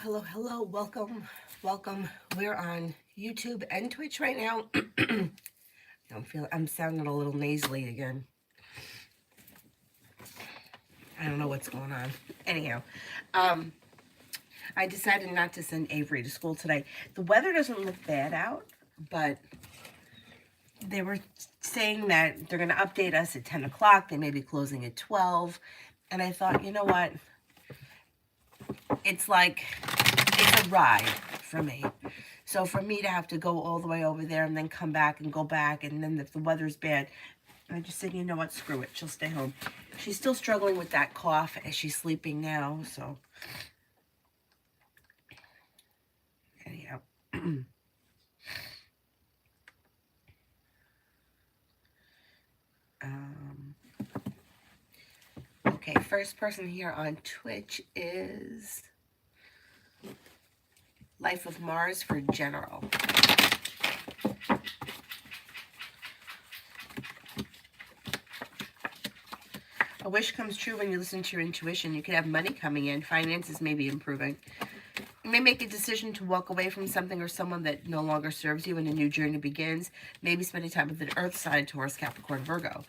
hello. Welcome. We're on YouTube and Twitch right now. I'm sounding a little nasally again. I don't know what's going on. Anyhow, I decided not to send Avery to school today. The weather doesn't look bad out, but they were saying that they're going to update us at 10 o'clock. They may be closing at 12. And I thought, you know what? It's a ride for me. So for me to have to go all the way over there and then come back and go back, and then if the weather's bad, I just said, you know what, screw it. She'll stay home. She's still struggling with that cough as she's sleeping now, so. Anyhow. Okay, first person here on Twitch is Life of Mars for General. A wish comes true when you listen to your intuition. You could have money coming in. Finances may be improving. You may make a decision to walk away from something or someone that no longer serves you and a new journey begins. Maybe spending time with an earth sign, Taurus, Capricorn, Virgo.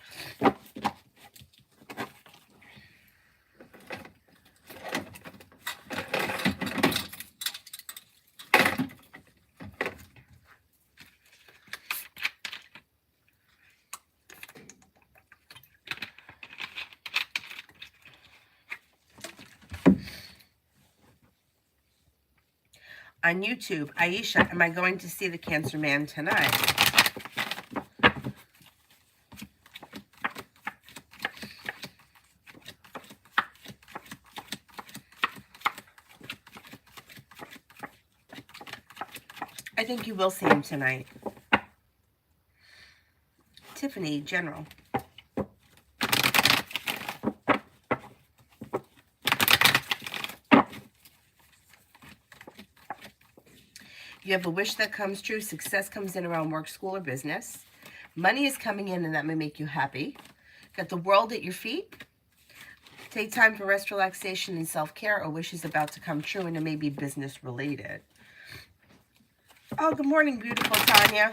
On YouTube, Aisha, am I going to see the Cancer Man tonight? I think you will see him tonight. Tiffany, General. You have a wish that comes true. Success comes in around work, school, or business. Money is coming in, and that may make you happy. Got the world at your feet. Take time for rest, relaxation, and self-care. A wish is about to come true, and it may be business-related. Oh, good morning, beautiful Tanya.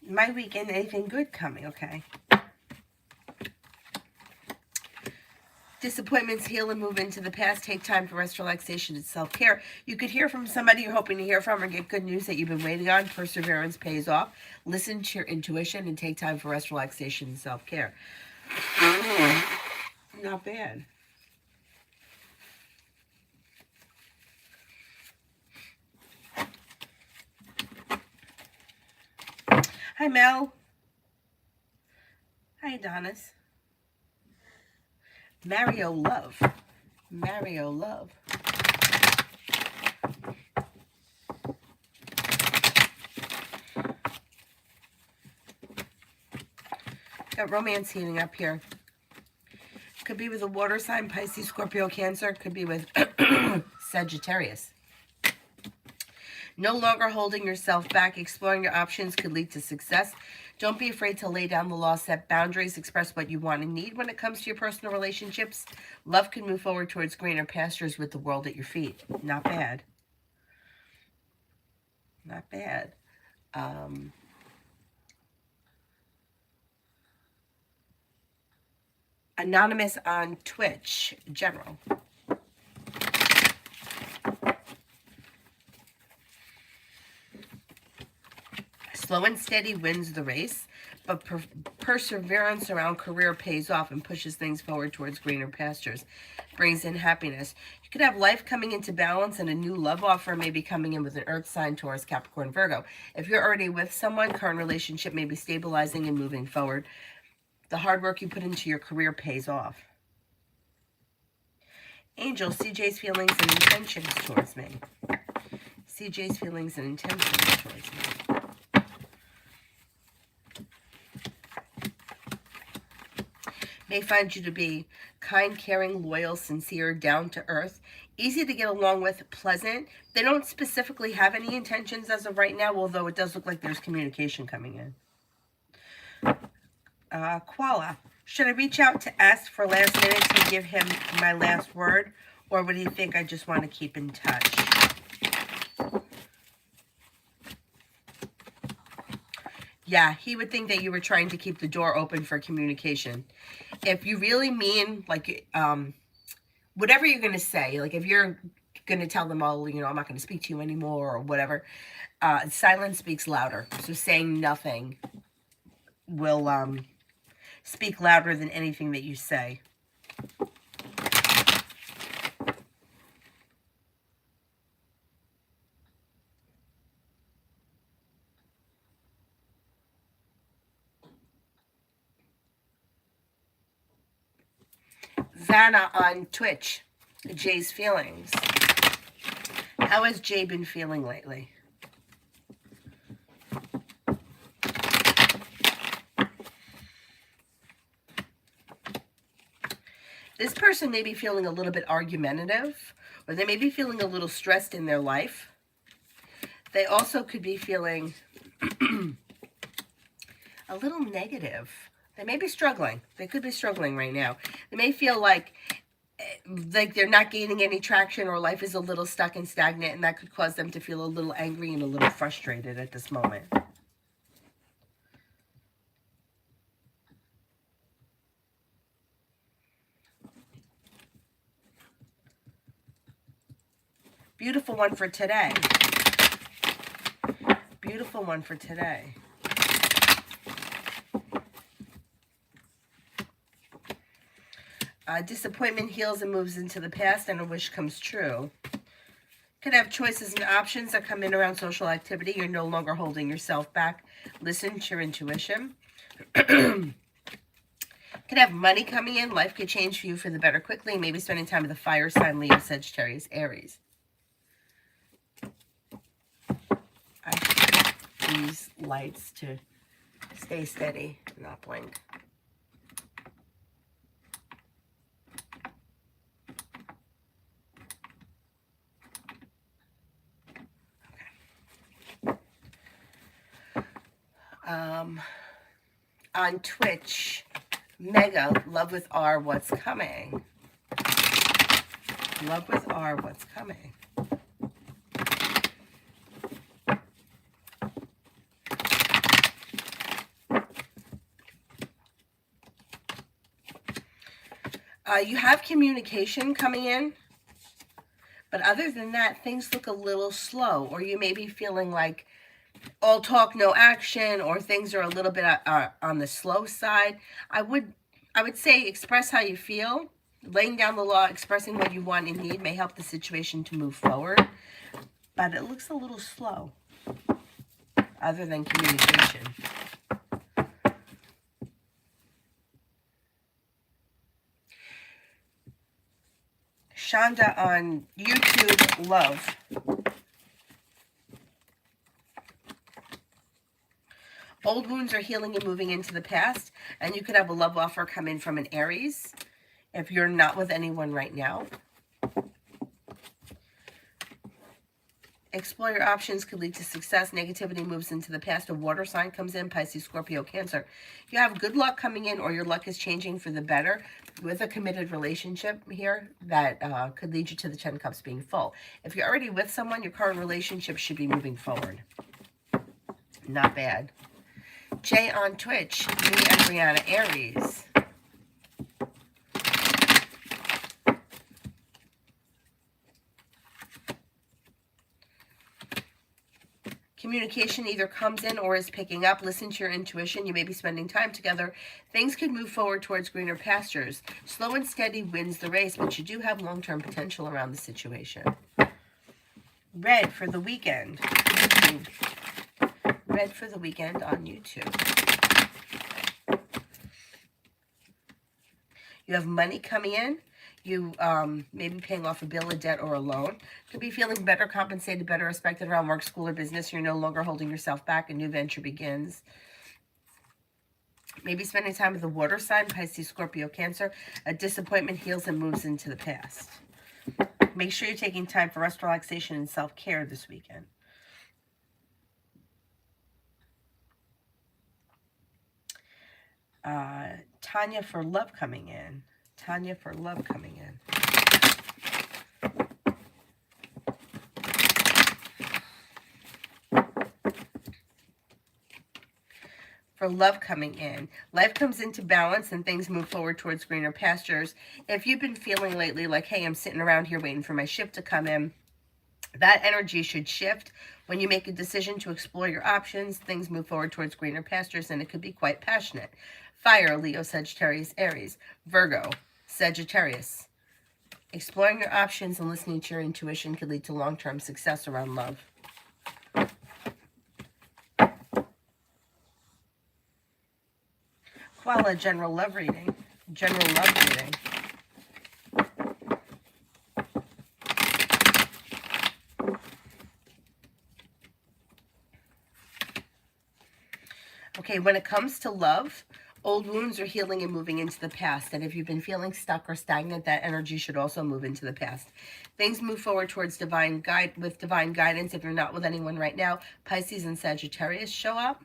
My weekend, anything good coming? Okay. Disappointments heal and move into the past. Take time for rest, relaxation, and self-care. You could hear from somebody you're hoping to hear from or get good news that you've been waiting on. Perseverance pays off. Listen to your intuition and take time for rest, relaxation, and self-care. Not bad. Hi, Mel. Hi, Adonis. Mario Love. Mario Love. Got romance heating up here. Could be with a water sign, Pisces, Scorpio, Cancer. Could be with Sagittarius. No longer holding yourself back. Exploring your options could lead to success. Don't be afraid to lay down the law, set boundaries, express what you want and need when it comes to your personal relationships. Love can move forward towards greener pastures with the world at your feet. Not bad. Not bad. Anonymous on Twitch, General. Slow and steady wins the race, but perseverance around career pays off and pushes things forward towards greener pastures. Brings in happiness. You could have life coming into balance, and a new love offer may be coming in with an earth sign, Taurus, Capricorn, Virgo. If you're already with someone, current relationship may be stabilizing and moving forward. The hard work you put into your career pays off. Angel, CJ's feelings and intentions towards me. CJ's feelings and intentions towards me. May find you to be kind, caring, loyal, sincere, down to earth, easy to get along with, pleasant. They don't specifically have any intentions as of right now, although it does look like there's communication coming in. Koala, should I reach out to S for last minute to give him my last word, Or would he think I just want to keep in touch? Yeah, he would think that you were trying to keep the door open for communication. If you really mean, like, whatever you're going to say, like if you're going to tell them, oh, you know, I'm not going to speak to you anymore or whatever, silence speaks louder. So saying nothing will speak louder than anything that you say. Vanna on Twitch. Jay's feelings. How has Jay been feeling lately? This person may be feeling a little bit argumentative, or they may be feeling a little stressed in their life. They also could be feeling a little negative. They may be struggling. They could be struggling right now. They may feel like they're not gaining any traction, or life is a little stuck and stagnant, and that could cause them to feel a little angry and a little frustrated at this moment. Beautiful one for today. Beautiful one for today. Disappointment heals and moves into the past, and a wish comes true. Could have choices and options that come in around social activity. You're no longer holding yourself back. Listen to your intuition. Could have money coming in. Life could change for you for the better quickly. Maybe spending time with the fire sign, Leo, Sagittarius, Aries. I need these lights to stay steady, not blink. On Twitch, Mega, Love with R, what's coming? Love with R, what's coming? You have communication coming in, but other than that, things look a little slow, or you may be feeling like all talk, no action, or things are a little bit on the slow side. I would say express how you feel. Laying down the law, expressing what you want and need may help the situation to move forward, but it looks a little slow, other than communication. Shonda on YouTube, love. Old wounds are healing and moving into the past, and you could have a love offer come in from an Aries if you're not with anyone right now. Explore your options could lead to success. Negativity moves into the past. A water sign comes in, Pisces, Scorpio, Cancer. You have good luck coming in, or your luck is changing for the better with a committed relationship here that could lead you to the 10 Cups being full. If you're already with someone, your current relationship should be moving forward. Not bad. Jay on Twitch, me and Brianna, Aries. Communication either comes in or is picking up. Listen to your intuition. You may be spending time together. Things could move forward towards greener pastures. Slow and steady wins the race, but you do have long-term potential around the situation. Red for the weekend. Red for the weekend on YouTube. You have money coming in. You may be paying off a bill, a debt, or a loan. Could be feeling better compensated, better respected around work, school, or business. You're no longer holding yourself back. A new venture begins. Maybe spending time with a water sign, Pisces, Scorpio, Cancer. A disappointment heals and moves into the past. Make sure you're taking time for rest, relaxation, and self-care this weekend. Tanya for love coming in. Tanya for love coming in. for love coming in. Life comes into balance and things move forward towards greener pastures. If you've been feeling lately like, hey, I'm sitting around here waiting for my ship to come in, that energy should shift. When you make a decision to explore your options, things move forward towards greener pastures, and it could be quite passionate. Fire, Leo, Sagittarius, Aries, Virgo, Sagittarius. Exploring your options and listening to your intuition could lead to long-term success around love. Koala, general love reading. General love reading. Okay, when it comes to love, old wounds are healing and moving into the past. And if you've been feeling stuck or stagnant, that energy should also move into the past. Things move forward towards divine guidance. If you're not with anyone right now, Pisces and Sagittarius show up.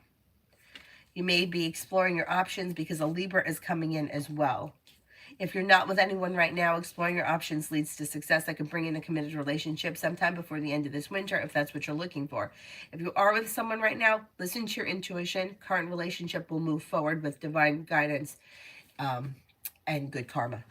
You may be exploring your options because a Libra is coming in as well. If you're not with anyone right now, exploring your options leads to success that can bring in a committed relationship sometime before the end of this winter, if that's what you're looking for. If you are with someone right now, listen to your intuition. Current relationship will move forward with divine guidance and good karma.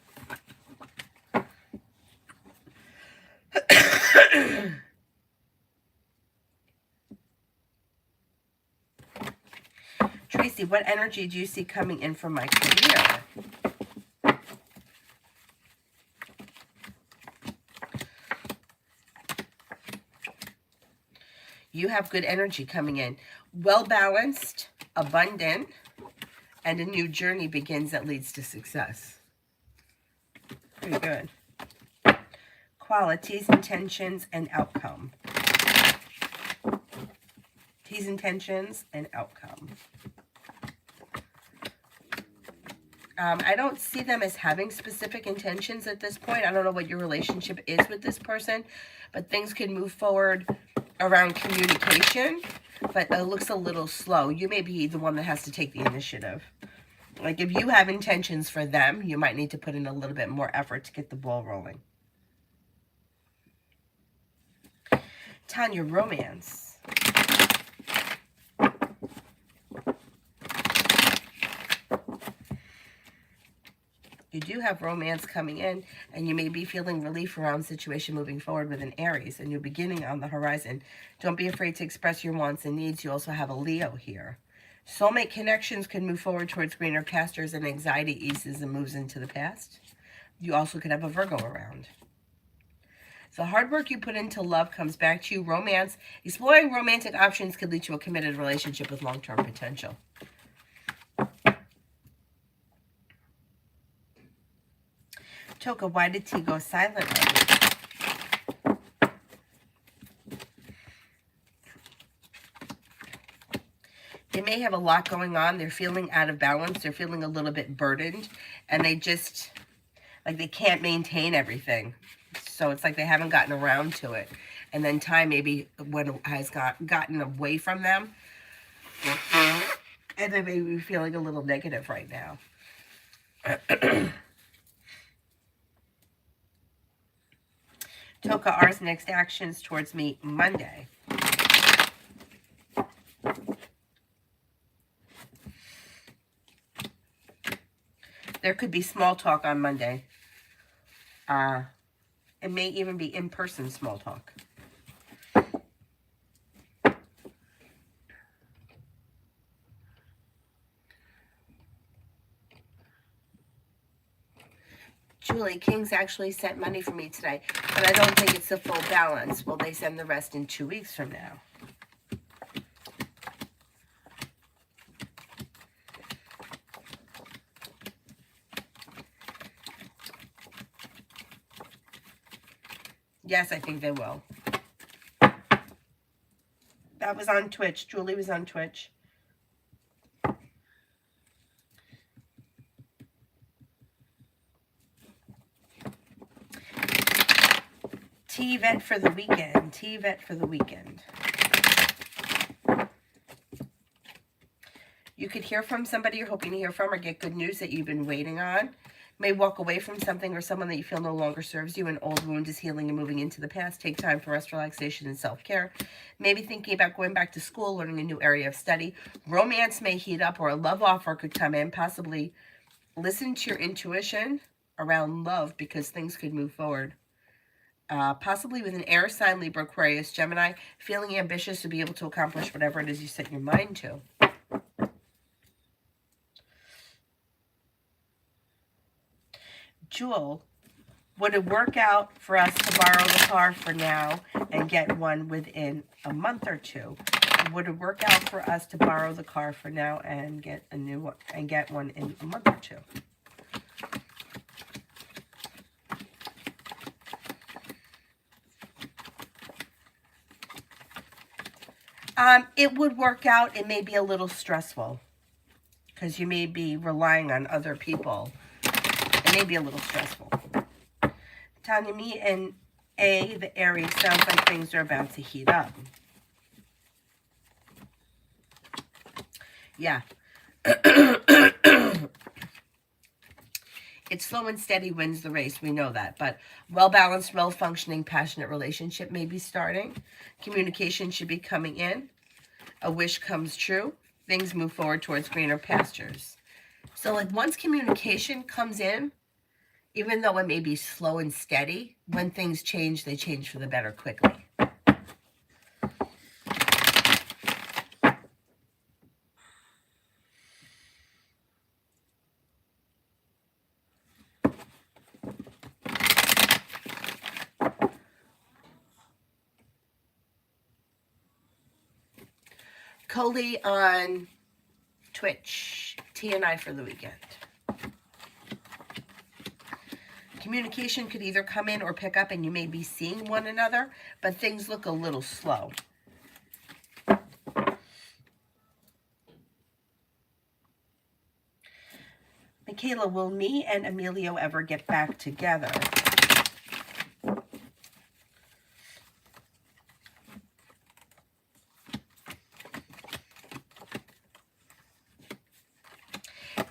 Tracy, what energy do you see coming in from my career? You have good energy coming in. Well-balanced, abundant, and a new journey begins that leads to success. Pretty good. Qualities, intentions, and outcome. T's, intentions, and outcome. I don't see them as having specific intentions at this point. I don't know what your relationship is with this person, but things can move forward around communication, but it looks a little slow. You may be the one that has to take the initiative. Like if you have intentions for them, you might need to put in a little bit more effort to get the ball rolling. Tanya, romance. You do have romance coming in, and you may be feeling relief around situation moving forward with an Aries, and you're beginning on the horizon. Don't be afraid to express your wants and needs. You also have a Leo here. Soulmate connections can move forward towards greener pastures, and anxiety eases and moves into the past. You also could have a Virgo around. The hard work you put into love comes back to you. Romance, exploring romantic options could lead to a committed relationship with long-term potential. Toka, why did T go silent? They may have a lot going on. They're feeling out of balance. They're feeling a little bit burdened. And they just, like, they can't maintain everything. So it's like they haven't gotten around to it. And then time maybe has gotten away from them. And they may be feeling a little negative right now. Toka, ours next actions towards me Monday. There could be small talk on Monday. It may even be in-person small talk. Julie, Kings actually sent money for me today, but I don't think it's the full balance. Will they send the rest in 2 weeks from now? Yes, I think they will. That was on Twitch. Julie was on Twitch. T-Vet for the weekend. T-Vet for the weekend. You could hear from somebody you're hoping to hear from or get good news that you've been waiting on. May walk away from something or someone that you feel no longer serves you. An old wound is healing and moving into the past. Take time for rest, relaxation, and self-care. Maybe thinking about going back to school, learning a new area of study. Romance may heat up, or a love offer could come in. Possibly listen to your intuition around love, because things could move forward. Possibly with an air sign, Libra, Aquarius, Gemini, feeling ambitious to be able to accomplish whatever it is you set your mind to. Jewel, would it work out for us to borrow the car for now and get one within a month or two? Would it work out for us to borrow the car for now and get a new one and get one in a month or two? It would work out. It may be a little stressful because you may be relying on other people. It may be a little stressful. Tanya, me and the Aries, sounds like things are about to heat up. Yeah. It's slow and steady wins the race. We know that. But well-balanced, well-functioning, passionate relationship may be starting. Communication should be coming in. A wish comes true. Things move forward towards greener pastures. So, like, once communication comes in, even though it may be slow and steady, when things change, they change for the better quickly. Coley on Twitch, T and I for the weekend. Communication could either come in or pick up, and you may be seeing one another, but things look a little slow. Michaela, will me and Emilio ever get back together?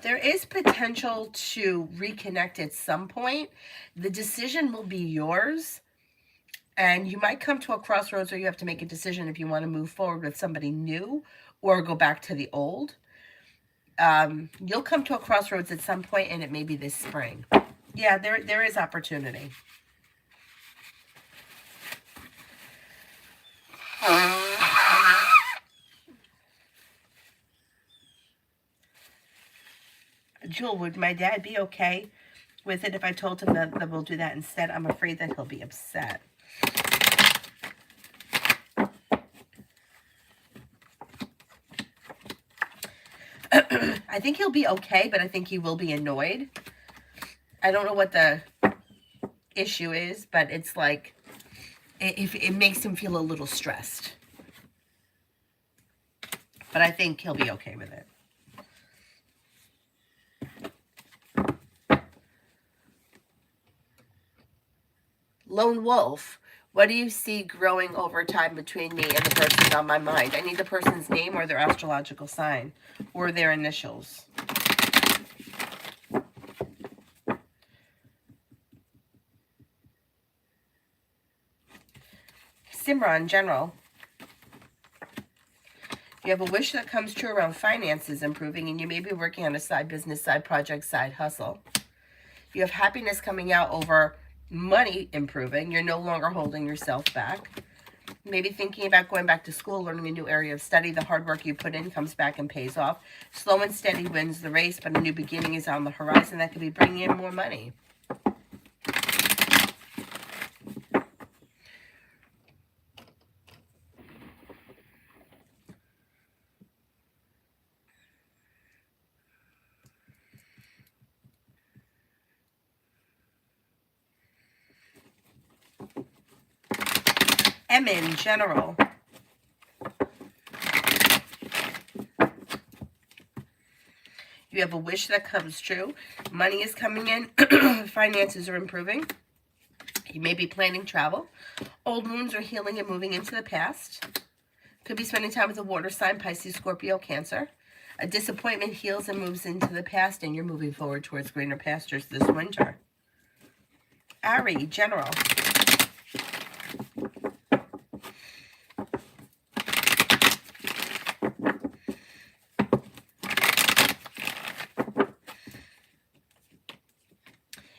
There is potential to reconnect at some point. The decision will be yours. And you might come to a crossroads where you have to make a decision if you want to move forward with somebody new or go back to the old. You'll come to a crossroads at some point, and it may be this spring. Yeah, there is opportunity. Jewel, would my dad be okay with it if I told him that we'll do that instead? I'm afraid that he'll be upset. I think he'll be okay, but I think he will be annoyed. I don't know what the issue is, but it's like, it makes him feel a little stressed. But I think he'll be okay with it. Lone Wolf, what do you see growing over time between me and the person on my mind? I need the person's name or their astrological sign or their initials. Simran, general. You have a wish that comes true around finances improving, and you may be working on a side business, side project, side hustle. You have happiness coming out over money improving. You're no longer holding yourself back. Maybe thinking about going back to school, learning a new area of study. The hard work you put in comes back and pays off. Slow and steady wins the race, but a new beginning is on the horizon that could be bringing in more money. Emin, general. You have a wish that comes true. Money is coming in. Finances are improving. You may be planning travel. Old wounds are healing and moving into the past. Could be spending time with a water sign, Pisces, Scorpio, Cancer. A disappointment heals and moves into the past, and you're moving forward towards greener pastures this winter. Ari, general.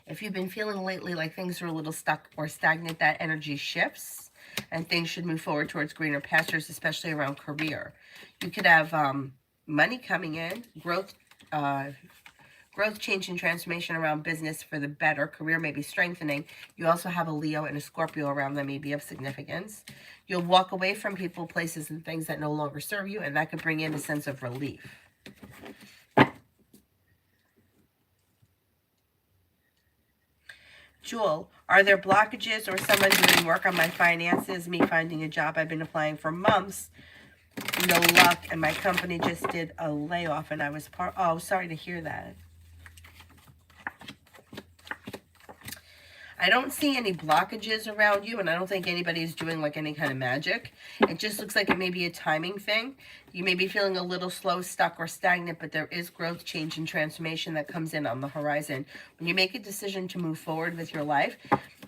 If you've been feeling lately like things are a little stuck or stagnant, that energy shifts and things should move forward towards greener pastures, especially around career. You could have money coming in, growth, change, and transformation around business for the better. Career may be strengthening. You also have a Leo and a Scorpio around that may be of significance. You'll walk away from people, places, and things that no longer serve you, and that could bring in a sense of relief. Jewel, are there blockages or someone doing work on my finances? Me finding a job I've been applying for months. No luck, and my company just did a layoff, and I was oh, sorry to hear that. I don't see any blockages around you, and I don't think anybody's doing like any kind of magic. It just looks like it may be a timing thing. You may be feeling a little slow, stuck, or stagnant, but there is growth, change, and transformation that comes in on the horizon. When you make a decision to move forward with your life,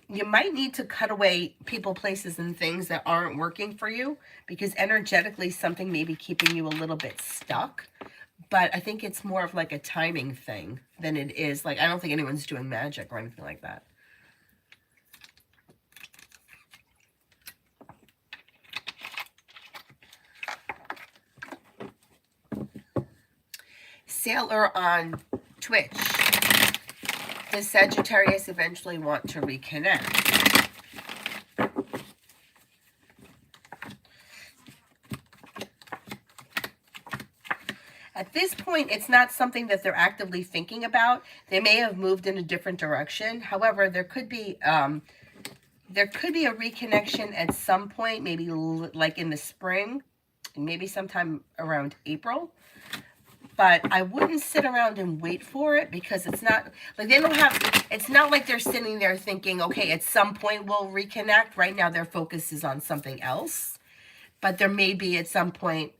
you might need to cut away people, places, and things that aren't working for you, because energetically something may be keeping you a little bit stuck. But I think it's more of like a timing thing than it is like, I don't think anyone's doing magic or anything like that. Sailor on Twitch. Does Sagittarius eventually want to reconnect? At this point, it's not something that they're actively thinking about. They may have moved in a different direction. However, there could be a reconnection at some point, maybe like in the spring, maybe sometime around April. But I wouldn't sit around and wait for it, because it's not like it's not like they're sitting there thinking, okay, at some point we'll reconnect. Right now their focus is on something else. But there may be at some point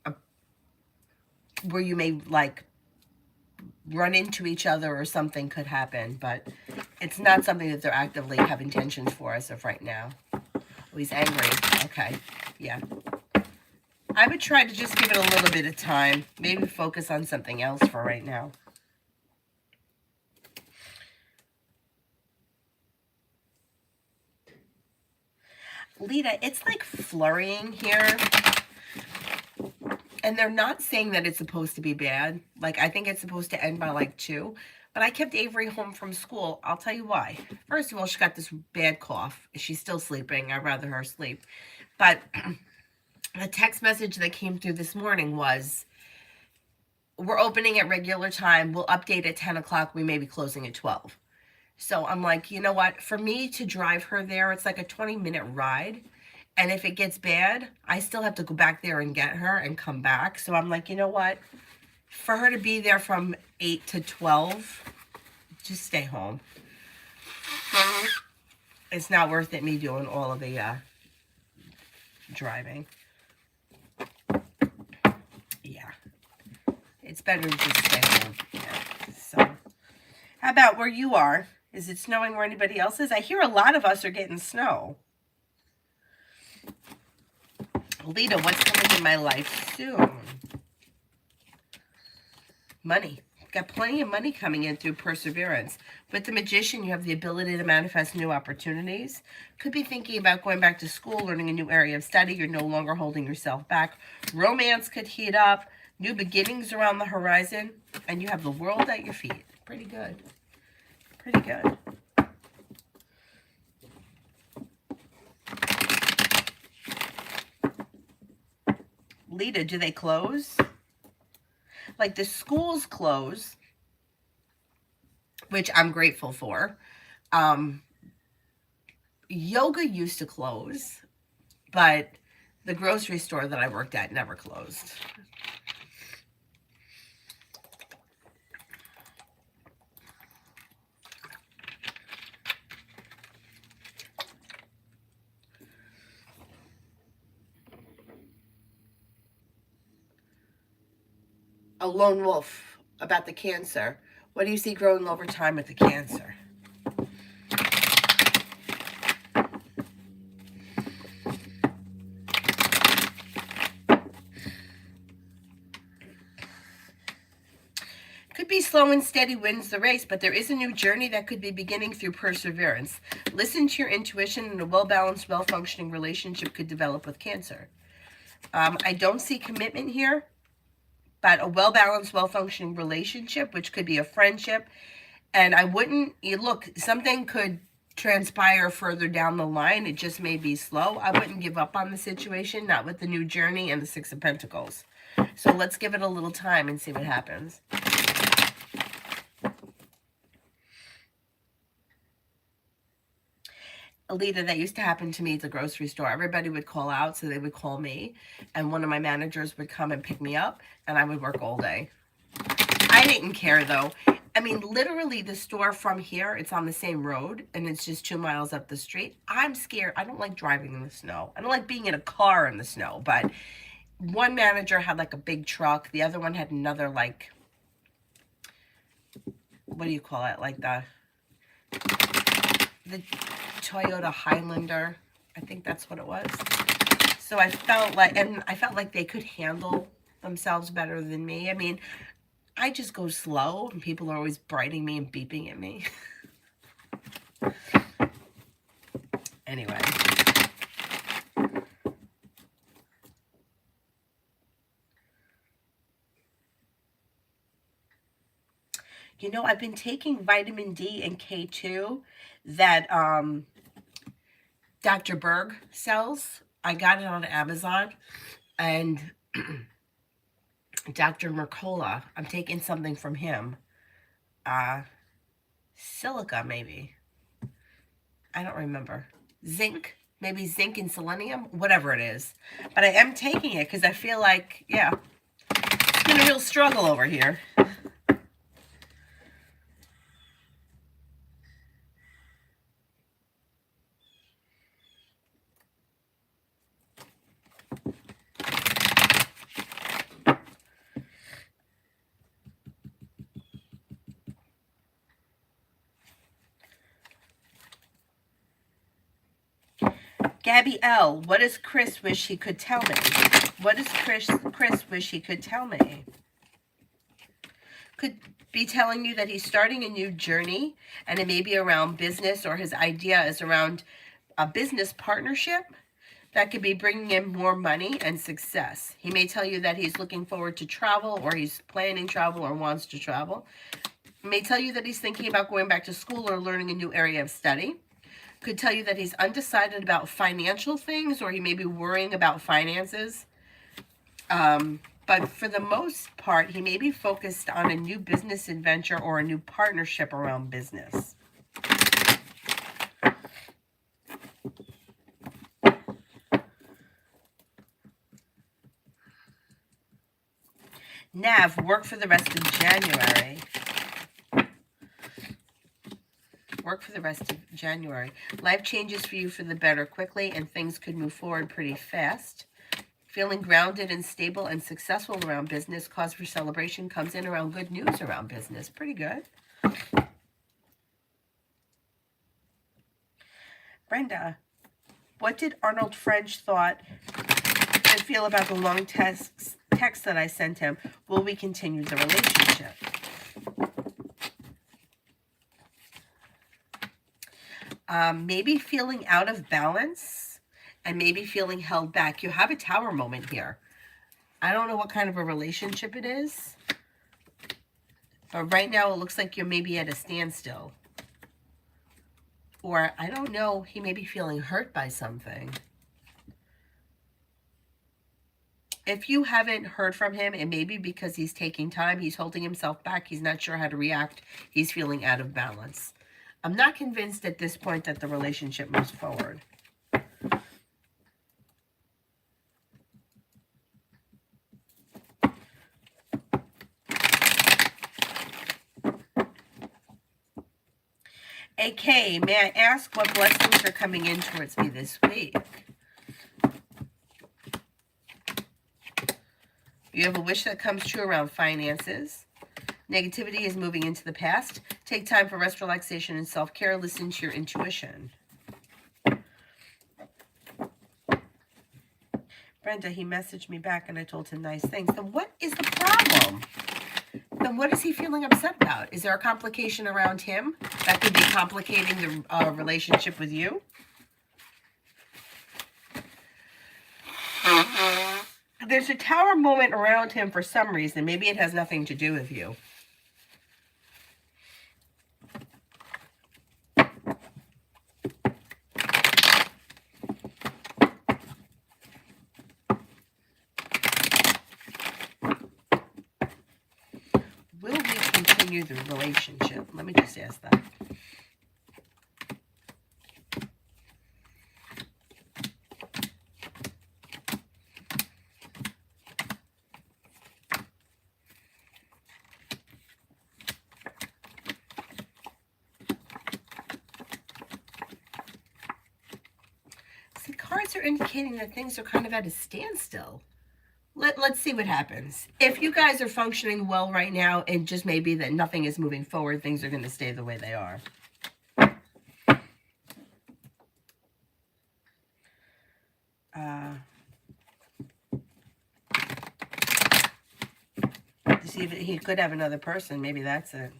where you may like run into each other or something could happen. But it's not something that they're actively have intentions for as of right now. Oh, he's angry. Okay. Yeah. I would try to just give it a little bit of time. Maybe focus on something else for right now. Lita, it's like flurrying here. And they're not saying that it's supposed to be bad. Like, I think it's supposed to end by like 2. But I kept Avery home from school. I'll tell you why. First of all, she got this bad cough. She's still sleeping. I'd rather her sleep. But the text message that came through this morning was, we're opening at regular time. We'll update at 10 o'clock. We may be closing at 12. So I'm like, you know what? For me to drive her there, it's like a 20-minute ride. And if it gets bad, I still have to go back there and get her and come back. So I'm like, you know what? For her to be there from 8 to 12, just stay home. It's not worth it me doing all of the driving. Yeah. It's better to just stay home. Yeah. So, how about where you are? Is it snowing where anybody else is? I hear a lot of us are getting snow. Lita, what's coming in my life soon? Money. Got plenty of money coming in through perseverance. With the Magician, you have the ability to manifest new opportunities. Could be thinking about going back to school, learning a new area of study. You're no longer holding yourself back. Romance could heat up. New beginnings around the horizon. And you have the world at your feet. Pretty good. Pretty good. Lita, do they close? Like the schools close, which I'm grateful for. Yoga used to close, but the grocery store that I worked at never closed. a lone wolf about the Cancer. What do you see growing over time with the Cancer? Could be slow and steady wins the race, but there is a new journey that could be beginning through perseverance. Listen to your intuition, and a well-balanced, well-functioning relationship could develop with Cancer. I don't see commitment here, but a well-balanced, well-functioning relationship, which could be a friendship. And I wouldn't, look, something could transpire further down the line. It just may be slow. I wouldn't give up on the situation, not with the new journey and the Six of Pentacles. So let's give it a little time and see what happens. Alita, that used to happen to me at the grocery store. Everybody would call out, so they would call me, and one of my managers would come and pick me up, and I would work all day. I didn't care, though. I mean, literally, the store from here, it's on the same road, and it's just 2 miles up the street. I'm scared. I don't like driving in the snow. I don't like being in a car in the snow, but one manager had, like, a big truck. The other one had another, like, what do you call it? Like the Toyota Highlander. I think that's what it was. So I felt like they could handle themselves better than me. I mean, I just go slow, and people are always biting me and beeping at me. Anyway. You know, I've been taking vitamin D and K2 that Dr. Berg sells. I got it on Amazon. And Dr. Mercola, I'm taking something from him. Silica, maybe. I don't remember. Zinc, maybe zinc and selenium, whatever it is. But I am taking it because I feel like, yeah, it's been a real struggle over here. Gabby L., what does Chris wish he could tell me? What does Chris wish he could tell me? Could be telling you that he's starting a new journey, and it may be around business, or his idea is around a business partnership that could be bringing in more money and success. He may tell you that he's looking forward to travel, or he's planning travel, or wants to travel. He may tell you that he's thinking about going back to school or learning a new area of study. Could tell you that he's undecided about financial things, or he may be worrying about finances. But for the most part, he may be focused on a new business adventure or a new partnership around business. Nav, work for the rest of January. Work for the rest of January. Life changes for you for the better quickly, and things could move forward pretty fast. Feeling grounded and stable and successful around business. Cause for celebration comes in around good news around business. Pretty good. Brenda, what did Arnold French thought and feel about the long text that I sent him? Will we continue the relationship? Maybe feeling out of balance and maybe feeling held back. You have a tower moment here. I don't know what kind of a relationship it is, but right now it looks like you're maybe at a standstill. Or, I don't know, he may be feeling hurt by something. If you haven't heard from him, it may be because he's taking time, he's holding himself back, he's not sure how to react, he's feeling out of balance. I'm not convinced at this point that the relationship moves forward. AK, may I ask what blessings are coming in towards me this week? You have a wish that comes true around finances. Negativity is moving into the past. Take time for rest, relaxation, and self-care. Listen to your intuition. Brenda, he messaged me back and I told him nice things. Then what is the problem? Then what is he feeling upset about? Is there a complication around him that could be complicating the relationship with you? There's a tower moment around him for some reason. Maybe it has nothing to do with you. Will we continue the relationship? Let me just ask that. See, cards are indicating that things are kind of at a standstill. Let's see what happens. If you guys are functioning well right now, and just maybe that nothing is moving forward, things are going to stay the way they are. See if he could have another person. Maybe that's it.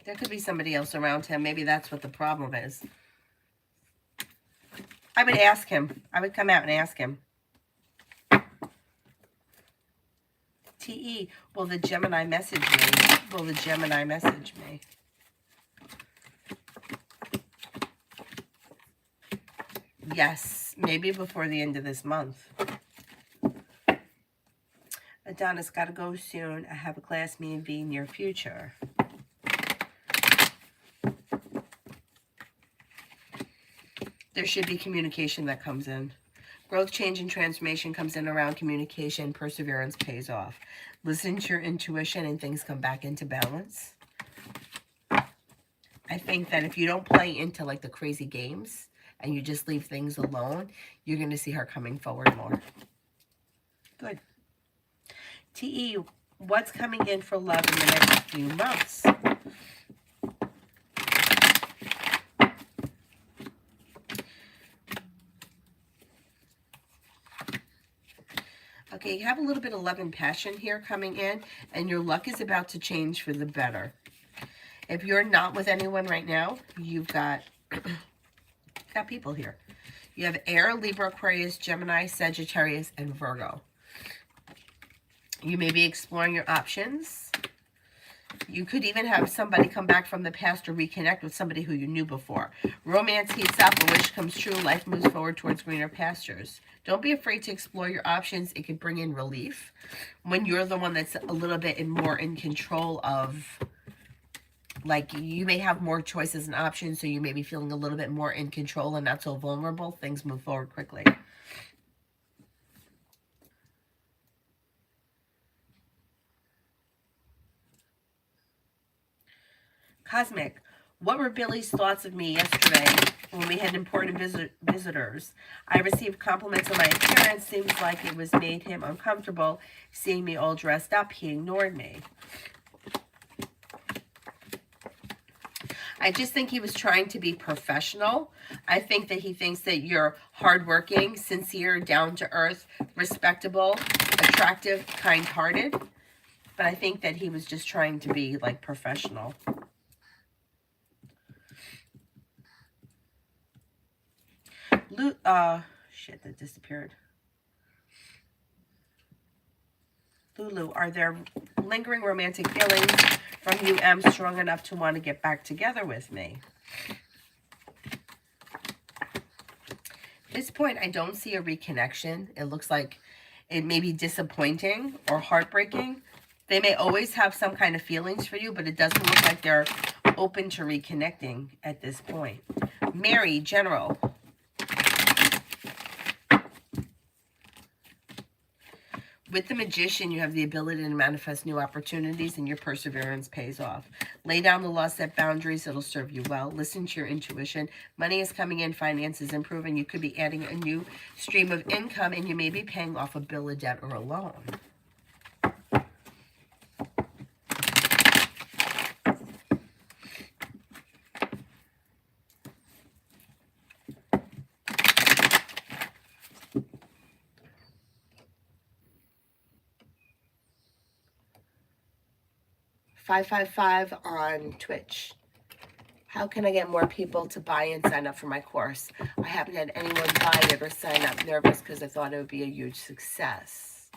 There could be somebody else around him. Maybe that's what the problem is. I would ask him. I would come out and ask him. TE, will the Gemini message me? Will the Gemini message me? Yes, maybe before the end of this month. Adonis, gotta go soon. I have a class, me and V, near future. There should be communication that comes in. Growth, change, and transformation comes in around communication. Perseverance pays off. Listen to your intuition and things come back into balance. I think that if you don't play into like the crazy games and you just leave things alone, you're going to see her coming forward more. Good. TE, what's coming in for love in the next few months? Okay, you have a little bit of love and passion here coming in, and your luck is about to change for the better. If you're not with anyone right now, you've got, got people here. You have Air, Libra, Aquarius, Gemini, Sagittarius, and Virgo. You may be exploring your options. You could even have somebody come back from the past or reconnect with somebody who you knew before. Romance heats up, a wish comes true, life moves forward towards greener pastures. Don't be afraid to explore your options. It can bring in relief when you're the one that's a little bit more in control of, like, you may have more choices and options, so you may be feeling a little bit more in control and not so vulnerable. Things move forward quickly. Cosmic, what were Billy's thoughts of me yesterday when we had important visitors? I received compliments on my appearance. Seems like it was made him uncomfortable seeing me all dressed up. He ignored me. I just think he was trying to be professional. I think that he thinks that you're hardworking, sincere, down-to-earth, respectable, attractive, kind-hearted. But I think that he was just trying to be, like, professional. Shit, that disappeared. Lulu, are there lingering romantic feelings from you, M, strong enough to want to get back together with me? At this point, I don't see a reconnection. It looks like it may be disappointing or heartbreaking. They may always have some kind of feelings for you, but it doesn't look like they're open to reconnecting at this point. Mary, General. With the Magician, you have the ability to manifest new opportunities, and your perseverance pays off. Lay down the law, set boundaries. It'll serve you well. Listen to your intuition. Money is coming in. Finances improving. You could be adding a new stream of income, and you may be paying off a bill, a debt, or a loan. 555 on Twitch. How can I get more people to buy and sign up for my course? I haven't had anyone buy it or sign up. Nervous because I thought it would be a huge success.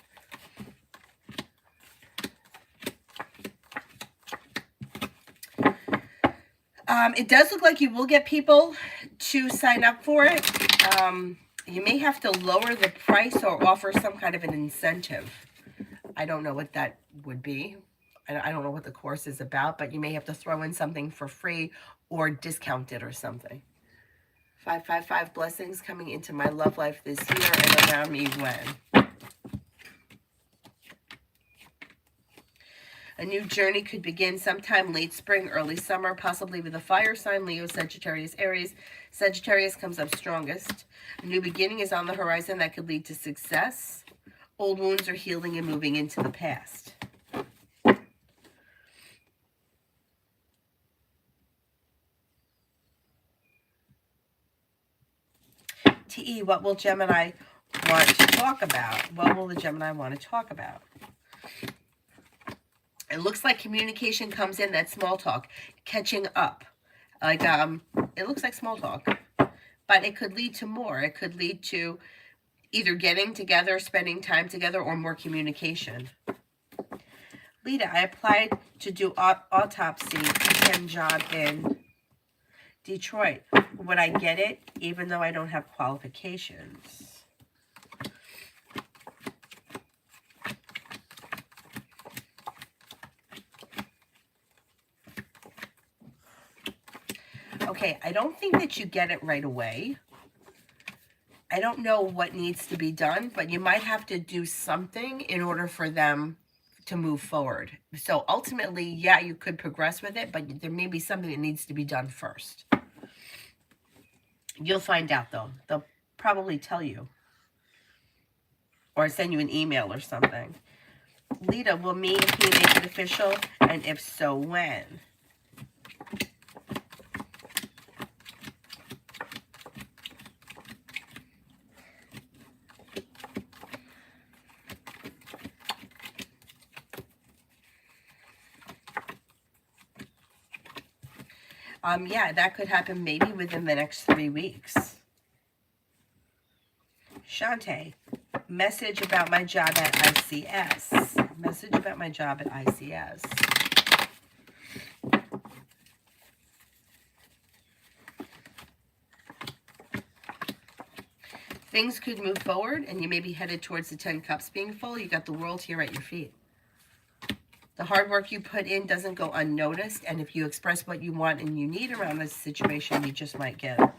It does look like you will get people to sign up for it. You may have to lower the price or offer some kind of an incentive. I don't know what that would be. I don't know what the course is about, but you may have to throw in something for free or discount it or something. 555 blessings coming into my love life this year and around me when. A new journey could begin sometime late spring, early summer, possibly with a fire sign, Leo, Sagittarius, Aries. Sagittarius comes up strongest. A new beginning is on the horizon that could lead to success. Old wounds are healing and moving into the past. TE, what will Gemini want to talk about? What will the Gemini want to talk about? It looks like communication comes in, that small talk, catching up. Like, it looks like small talk, but it could lead to more. It could lead to either getting together, spending time together, or more communication. Lita, I applied to do autopsy and job in Detroit. Would I get it even though I don't have qualifications? Okay, I don't think that you get it right away. I don't know what needs to be done, but you might have to do something in order for them to move forward. So ultimately, yeah, you could progress with it, but there may be something that needs to be done first. You'll find out, though. They'll probably tell you. Or send you an email or something. Lita, will me and he make it official? And if so, when? Yeah, that could happen maybe within the next 3 weeks. Shantae, message about my job at ICS. Message about my job at ICS. Things could move forward, and you may be headed towards the 10 cups being full. You got the world here at your feet. The hard work you put in doesn't go unnoticed, and if you express what you want and you need around this situation, you just might get it.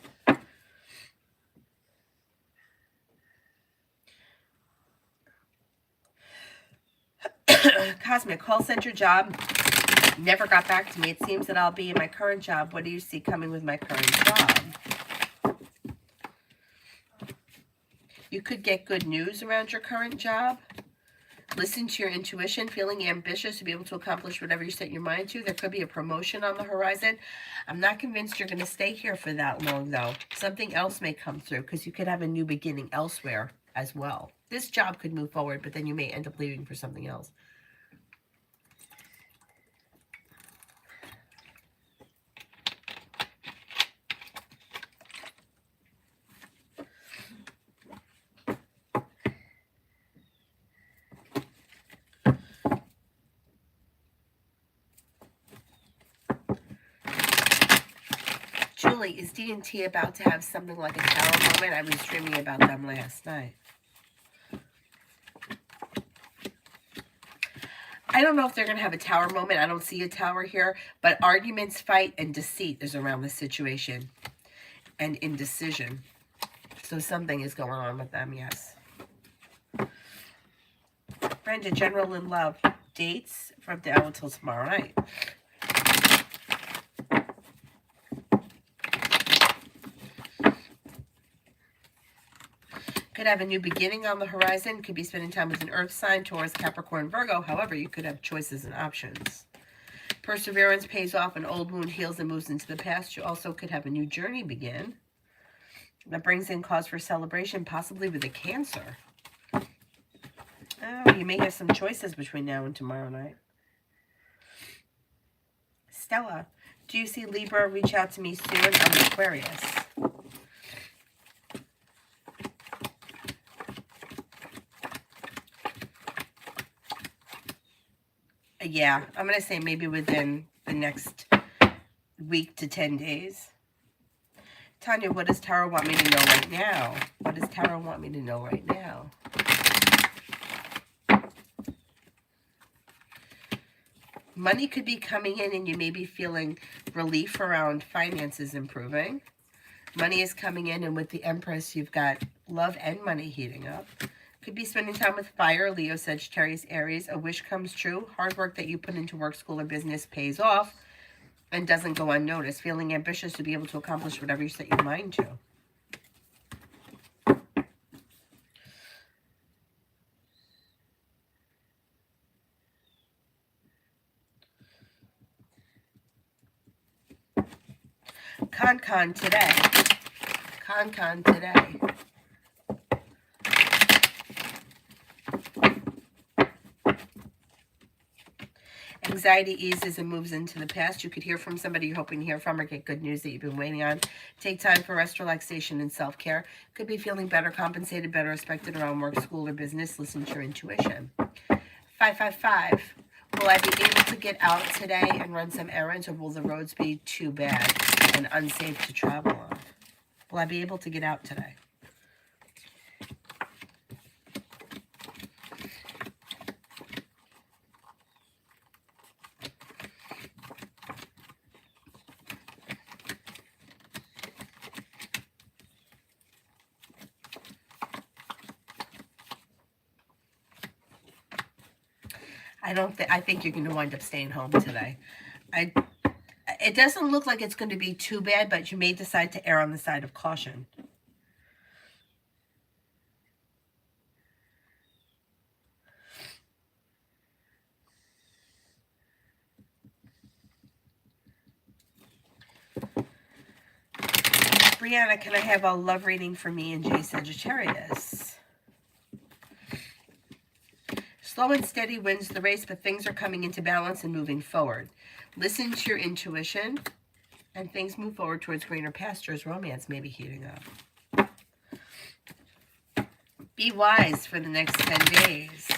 Cosmic, call center job never got back to me. It seems that I'll be in my current job. What do you see coming with my current job? You could get good news around your current job. Listen to your intuition, feeling ambitious to be able to accomplish whatever you set your mind to. There could be a promotion on the horizon. I'm not convinced you're going to stay here for that long, though. Something else may come through because you could have a new beginning elsewhere as well. This job could move forward, but then you may end up leaving for something else. Julie, is D&T about to have something like a tower moment? I was dreaming about them last night. I don't know if they're going to have a tower moment. I don't see a tower here. But arguments, fight, and deceit is around the situation. And indecision. So something is going on with them, yes. Brenda, general in love. Dates from now until tomorrow night. Could have a new beginning on the horizon. Could be spending time with an earth sign, Taurus, Capricorn, Virgo. However, you could have choices and options. Perseverance pays off. An old wound heals and moves into the past. You also could have a new journey begin. That brings in cause for celebration, possibly with a Cancer. Oh, you may have some choices between now and tomorrow night. Stella, do you see Libra? Reach out to me soon. I'm Aquarius. Yeah, I'm going to say maybe within the next week to 10 days. Tanya, what does Tarot want me to know right now? What does Tarot want me to know right now? Money could be coming in and you may be feeling relief around finances improving. Money is coming in, and with the Empress, you've got love and money heating up. Could be spending time with fire, Leo, Sagittarius, Aries. A wish comes true. Hard work that you put into work, school, or business pays off and doesn't go unnoticed. Feeling ambitious to be able to accomplish whatever you set your mind to. Con today. Con today. Anxiety eases and moves into the past. You could hear from somebody you're hoping to hear from or get good news that you've been waiting on. Take time for rest, relaxation, and self-care. Could be feeling better compensated, better respected around work, school, or business. Listen to your intuition. 555. Will I be able to get out today and run some errands, or will the roads be too bad and unsafe to travel on? Will I be able to get out today? I think you're going to wind up staying home today. It doesn't look like it's going to be too bad, but you may decide to err on the side of caution. Brianna, can I have a love reading for me and Jay Sagittarius? Slow and steady wins the race, but things are coming into balance and moving forward. Listen to your intuition, and things move forward towards greener pastures. Romance may be heating up. Be wise for the next 10 days.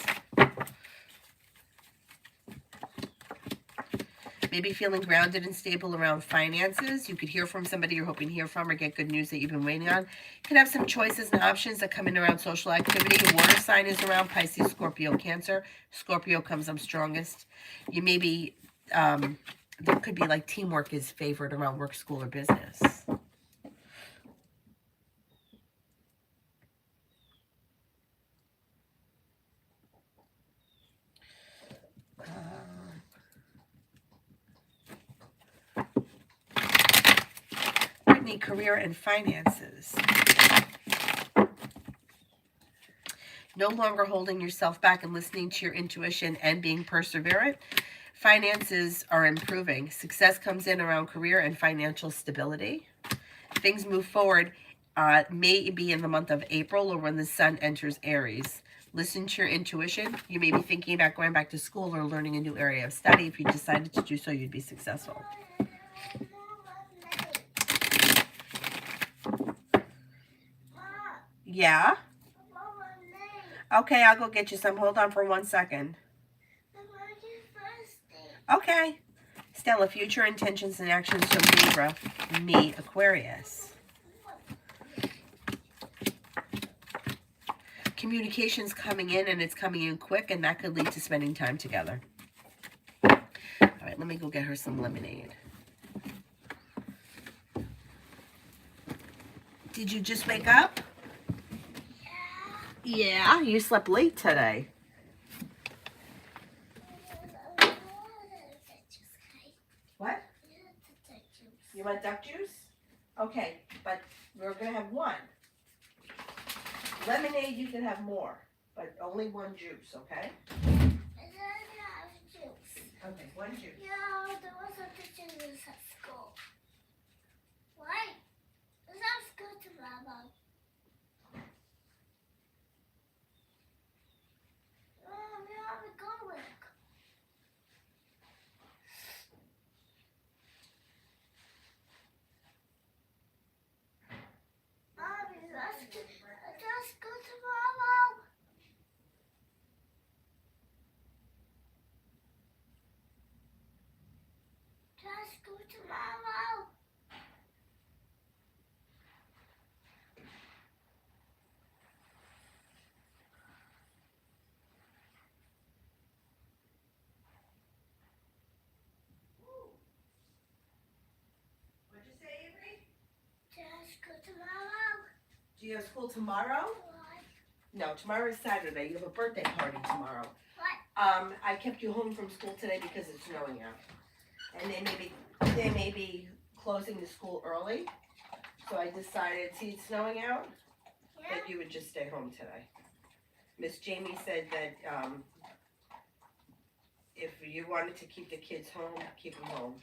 Maybe feeling grounded and stable around finances. You could hear from somebody you're hoping to hear from or get good news that you've been waiting on. You can have some choices and options that come in around social activity. Your water sign is around Pisces, Scorpio, Cancer. Scorpio comes up strongest. You may be, there could be like teamwork is favored around work, school, or business. Brittany, career and finances. No longer holding yourself back and listening to your intuition and being perseverant. Finances are improving. Success comes in around career and financial stability. Things move forward, may be in the month of April or when the sun enters Aries. Listen to your intuition. You may be thinking about going back to school or learning a new area of study. If you decided to do so, you'd be successful. Yeah? Okay, I'll go get you some. Hold on for 1 second. Okay. Stella, future intentions and actions from Libra, me, Aquarius. Communication's coming in, and it's coming in quick, and that could lead to spending time together. All right, let me go get her some lemonade. Did you just wake up? Yeah, you slept late today. want duck juice? Okay, but we're going to have one. Lemonade, you can have more, but only one juice, okay? I don't have juice. Okay, one juice. Yeah, there was a juice at school. Why? Let's have school tomorrow. We haven't gone with. Mommy, let's go tomorrow. Let's go tomorrow. What'd you say, Avery? Let's go tomorrow. Do you have school tomorrow? What? No, tomorrow is Saturday. You have a birthday party tomorrow. What? I kept you home from school today because it's snowing out. And they may be closing the school early. So I decided, see it's snowing out, Yeah. that you would just stay home today. Miss Jamie said that if you wanted to keep the kids home, keep them home.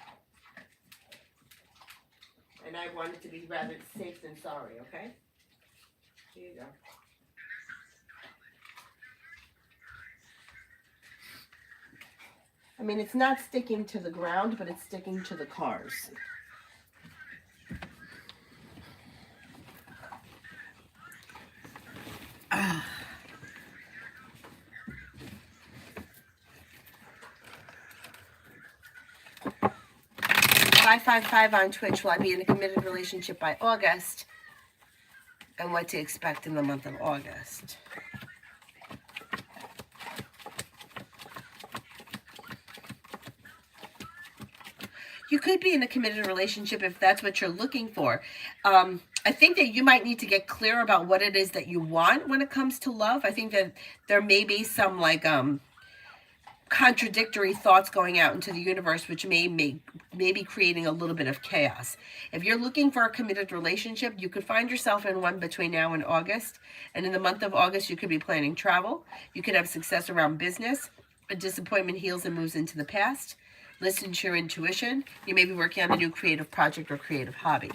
And I wanted to be rather safe than sorry, okay? Here you go. I mean, it's not sticking to the ground, but it's sticking to the cars. Ah. 555 on Twitch. Will I be in a committed relationship by August? And what to expect in the month of August. You could be in a committed relationship if that's what you're looking for. I think that you might need to get clear about what it is that you want when it comes to love. I think that there may be some like contradictory thoughts going out into the universe, which may be creating a little bit of chaos. If you're looking for a committed relationship, you could find yourself in one between now and August. And in the month of August, you could be planning travel. You could have success around business. A disappointment heals and moves into the past. Listen to your intuition. You may be working on a new creative project or creative hobby.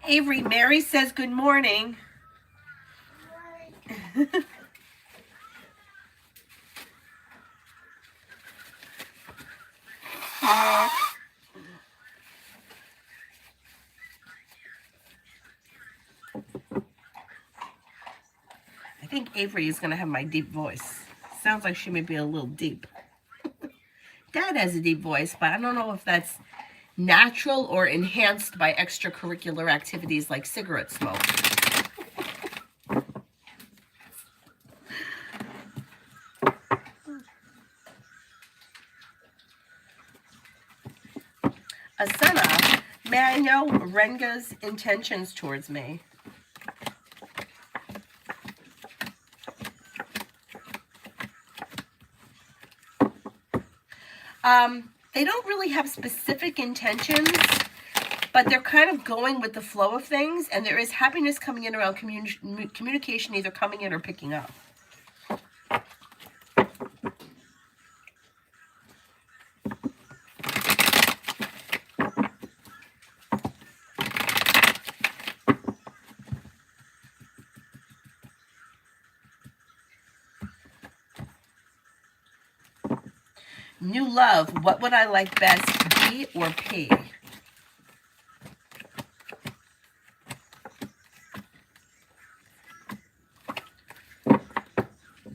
Avery, Mary says good morning. Good morning. I think Avery is going to have my deep voice. Sounds like she may be a little deep. Dad has a deep voice, but I don't know if that's natural or enhanced by extracurricular activities like cigarette smoke. Asana, may I know Renga's intentions towards me? They don't really have specific intentions, but they're kind of going with the flow of things, and there is happiness coming in around communication, either coming in or picking up. New love, what would I like best, B or P?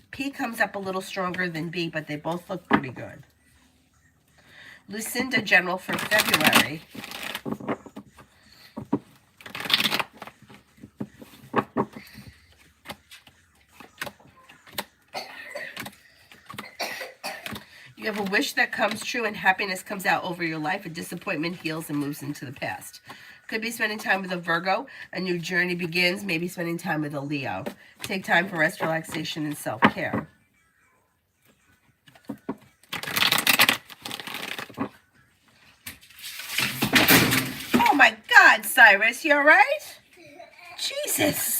P comes up a little stronger than B, but they both look pretty good. Lucinda, general for February. You You have a wish that comes true and happiness comes out over your life. A disappointment heals and moves into the past. Could be spending time with a Virgo. A new journey begins. Maybe spending time with a Leo. Take time for rest, relaxation, and self-care. Oh my God, Cyrus, you all right? Jesus.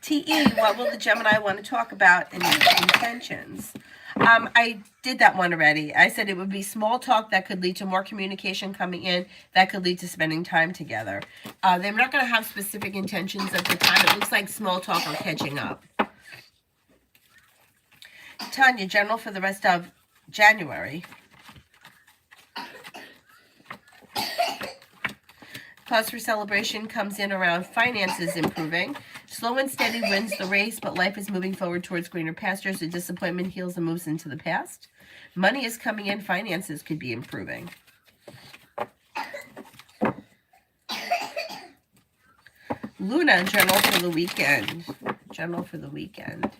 TE, what will the Gemini want to talk about in intentions? I did that one already. I said it would be small talk that could lead to more communication coming in, that could lead to spending time together. They're not going to have specific intentions at the time. It looks like small talk or catching up. Tanya, general for the rest of January. Cause for celebration comes in around finances improving. Slow and steady wins the race, but life is moving forward towards greener pastures. A disappointment heals and moves into the past. Money is coming in. Finances could be improving. Luna, general for the weekend. General for the weekend.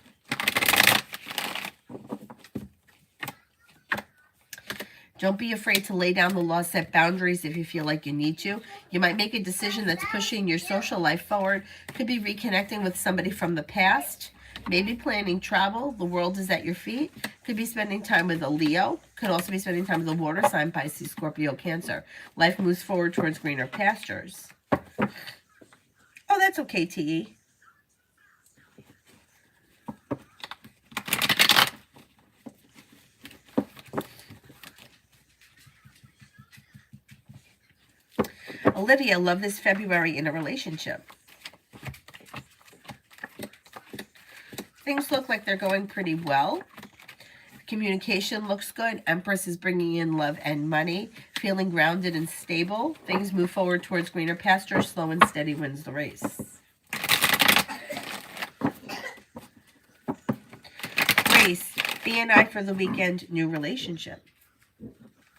Don't be afraid to lay down the law, set boundaries if you feel like you need to. You might make a decision that's pushing your social life forward. Could be reconnecting with somebody from the past. Maybe planning travel. The world is at your feet. Could be spending time with a Leo. Could also be spending time with a water sign, Pisces, Scorpio, Cancer. Life moves forward towards greener pastures. Oh, that's okay, TE. Olivia, love this February in a relationship. Things look like they're going pretty well. Communication looks good. Empress is bringing in love and money. Feeling grounded and stable. Things move forward towards greener pastures. Slow and steady wins the race. Grace, B&I for the weekend, new relationship.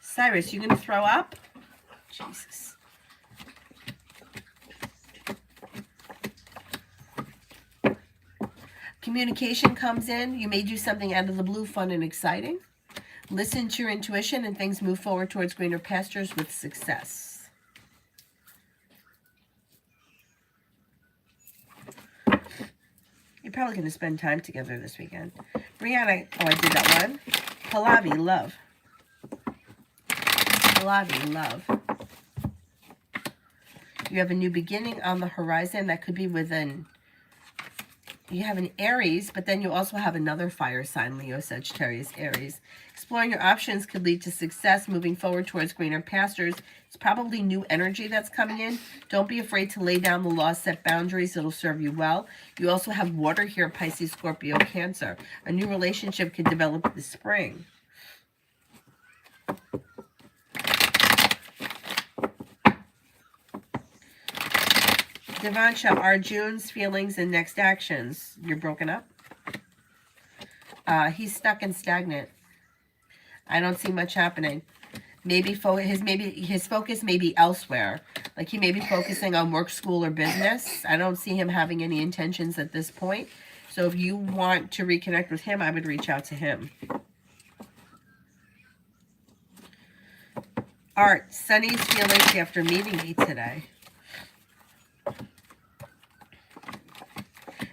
Cyrus, you going to throw up? Jesus. Communication comes in. You may do something out of the blue, fun and exciting. Listen to your intuition and things move forward towards greener pastures with success. You're probably going to spend time together this weekend. Brianna, oh, I did that one. Pallavi, love. Pallavi, love. You have a new beginning on the horizon. That could be within... You have an Aries, but then you also have another fire sign, Leo, Sagittarius, Aries. Exploring your options could lead to success, moving forward towards greener pastures. It's probably new energy that's coming in. Don't be afraid to lay down the law, set boundaries. It'll serve you well. You also have water here, Pisces, Scorpio, Cancer. A new relationship could develop this spring. Devansha, Arjun's feelings and next actions. You're broken up? He's stuck and stagnant. I don't see much happening. Maybe his focus may be elsewhere. Like he may be focusing on work, school, or business. I don't see him having any intentions at this point. So if you want to reconnect with him, I would reach out to him. Art, Sunny's feelings after meeting me today.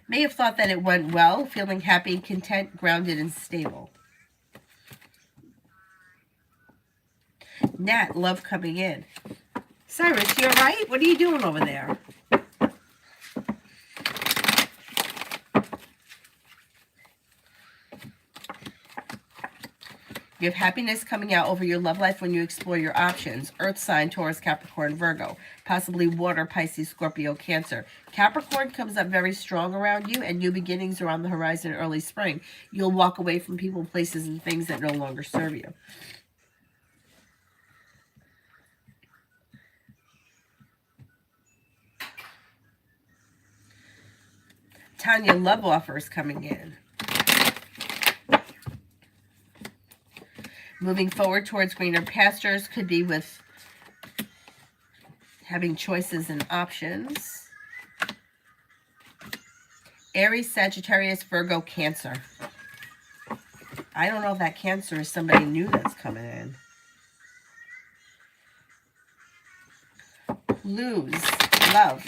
May have thought that it went well, feeling happy, content, grounded, and stable. Nat, love coming in. Cyrus, you all right? What are you doing over there? You have happiness coming out over your love life when you explore your options. Earth sign, Taurus, Capricorn, Virgo. Possibly water, Pisces, Scorpio, Cancer. Capricorn comes up very strong around you, and new beginnings are on the horizon early spring. You'll walk away from people, places, and things that no longer serve you. Tanya, love offers coming in. Moving forward towards greener pastures could be with having choices and options. Aries, Sagittarius, Virgo, Cancer. I don't know if that Cancer is somebody new that's coming in. Lose. Love.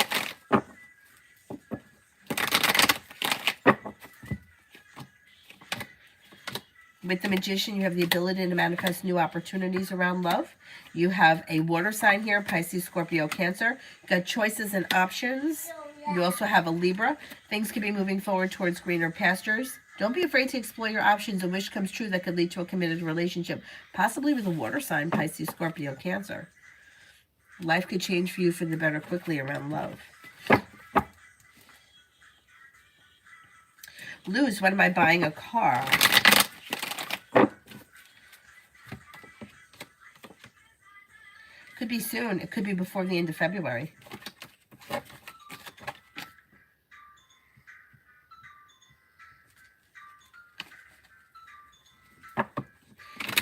With the Magician, you have the ability to manifest new opportunities around love. You have a water sign here, Pisces, Scorpio, Cancer. You got choices and options. You also have a Libra. Things could be moving forward towards greener pastures. Don't be afraid to explore your options. A wish comes true that could lead to a committed relationship, possibly with a water sign, Pisces, Scorpio, Cancer. Life could change for you for the better quickly around love. Lose, when am I buying a car? Could be soon. It could be before the end of February.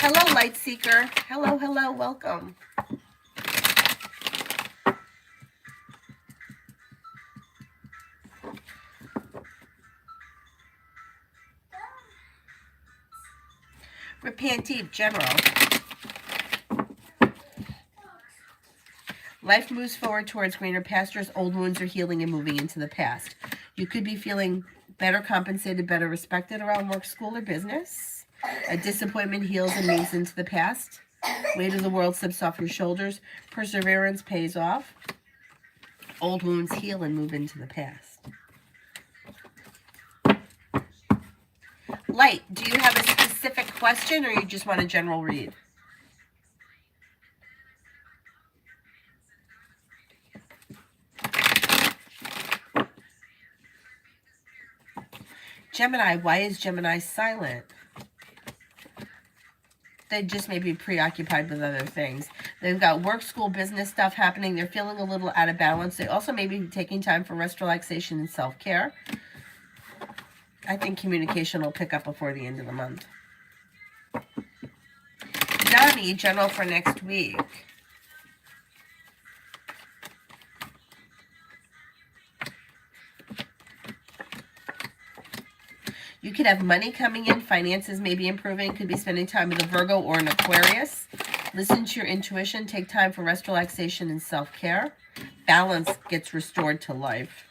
Hello, Light Seeker. Hello, hello, welcome. Repentive, General. Life moves forward towards greener pastures. Old wounds are healing and moving into the past. You could be feeling better compensated, better respected around work, school, or business. A disappointment heals and moves into the past. Weight of the world slips off your shoulders. Perseverance pays off. Old wounds heal and move into the past. Light, do you have a specific question or you just want a general read? Gemini, why is Gemini silent? They just may be preoccupied with other things. They've got work, school, business stuff happening. They're feeling a little out of balance. They also may be taking time for rest, relaxation, and self-care. I think communication will pick up before the end of the month. Donnie, general for next week. You could have money coming in. Finances may be improving. Could be spending time with a Virgo or an Aquarius. Listen to your intuition. Take time for rest, relaxation, and self-care. Balance gets restored to life.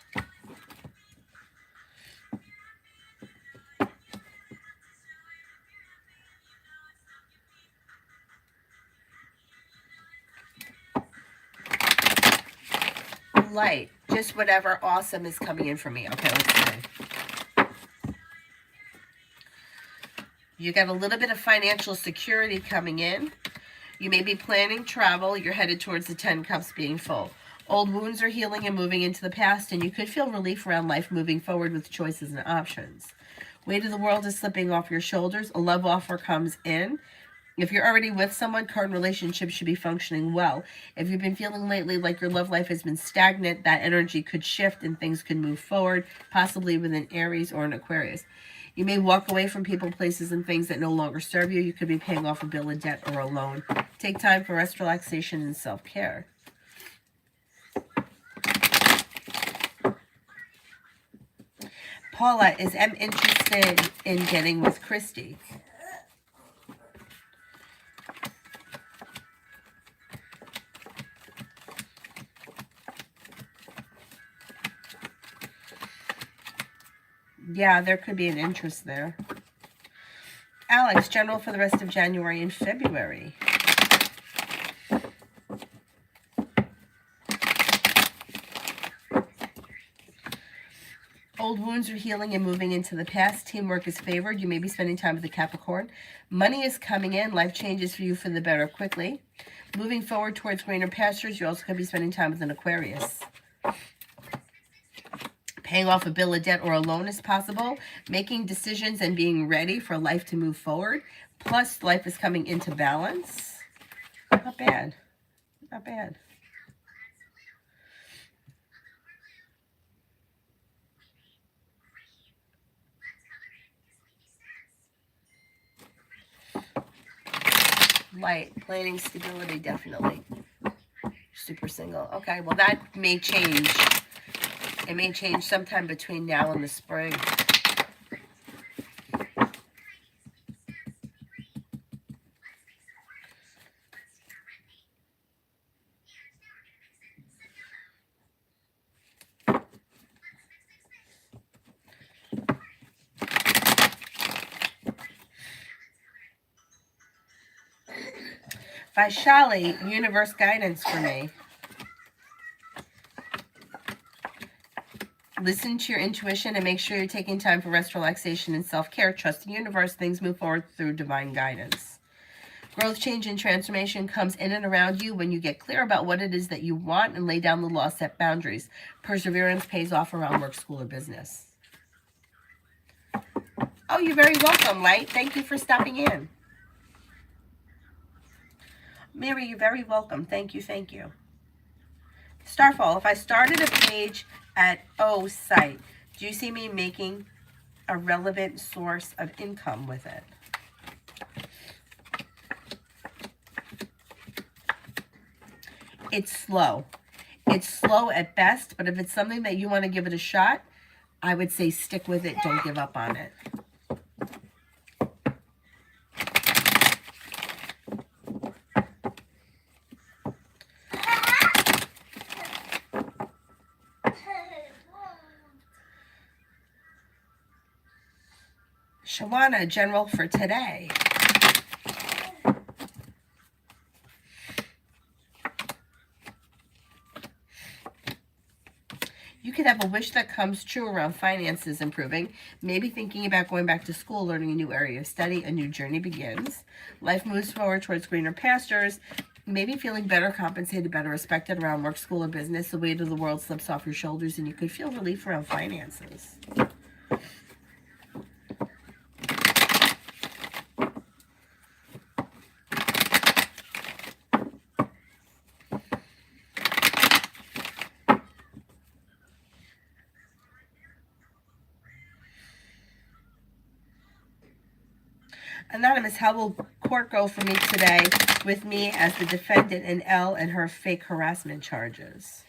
Light. Just whatever awesome is coming in for me. Okay, let's see. You got a little bit of financial security coming in. You may be planning travel. You're headed towards the 10 cups being full. Old wounds are healing and moving into the past, and you could feel relief around life moving forward with choices and options. Weight of the world is slipping off your shoulders. A love offer comes in. If you're already with someone, current relationships should be functioning well. If you've been feeling lately like your love life has been stagnant, that energy could shift and things could move forward, possibly with an Aries or an Aquarius. You may walk away from people, places, and things that no longer serve you. You could be paying off a bill of debt or a loan. Take time for rest, relaxation, and self-care. Paula, is M interested in getting with Christy? Yeah, there could be an interest there. Alex, general for the rest of January and February. Old wounds are healing and moving into the past. Teamwork is favored. You may be spending time with the Capricorn. Money is coming in. Life changes for you for the better quickly. Moving forward towards greener pastures. You also could be spending time with an Aquarius. Paying off a bill of debt or a loan is possible. Making decisions and being ready for life to move forward. Plus, life is coming into balance. Not bad. Not bad. Light. Planning stability, definitely. Super single. Okay, well, that may change. It may change sometime between now and the spring. Vaishali, universe guidance for me. Listen to your intuition and make sure you're taking time for rest, relaxation, and self-care. Trust the universe. Things move forward through divine guidance. Growth, change, and transformation comes in and around you when you get clear about what it is that you want and lay down the law, set boundaries. Perseverance pays off around work, school, or business. Oh, you're very welcome, Light. Thank you for stopping in. Mary, you're very welcome. Thank you, thank you. Starfall, if I started a page at O site, do you see me making a relevant source of income with it? It's slow. It's slow at best, but if it's something that you want to give it a shot, I would say stick with it. Don't give up on it. Shawana, general for today. You could have a wish that comes true around finances improving, maybe thinking about going back to school, learning a new area of study, a new journey begins. Life moves forward towards greener pastures, maybe feeling better compensated, better respected around work, school, or business. The weight of the world slips off your shoulders and you could feel relief around finances. Anonymous, how will court go for me today with me as the defendant in L and her fake harassment charges?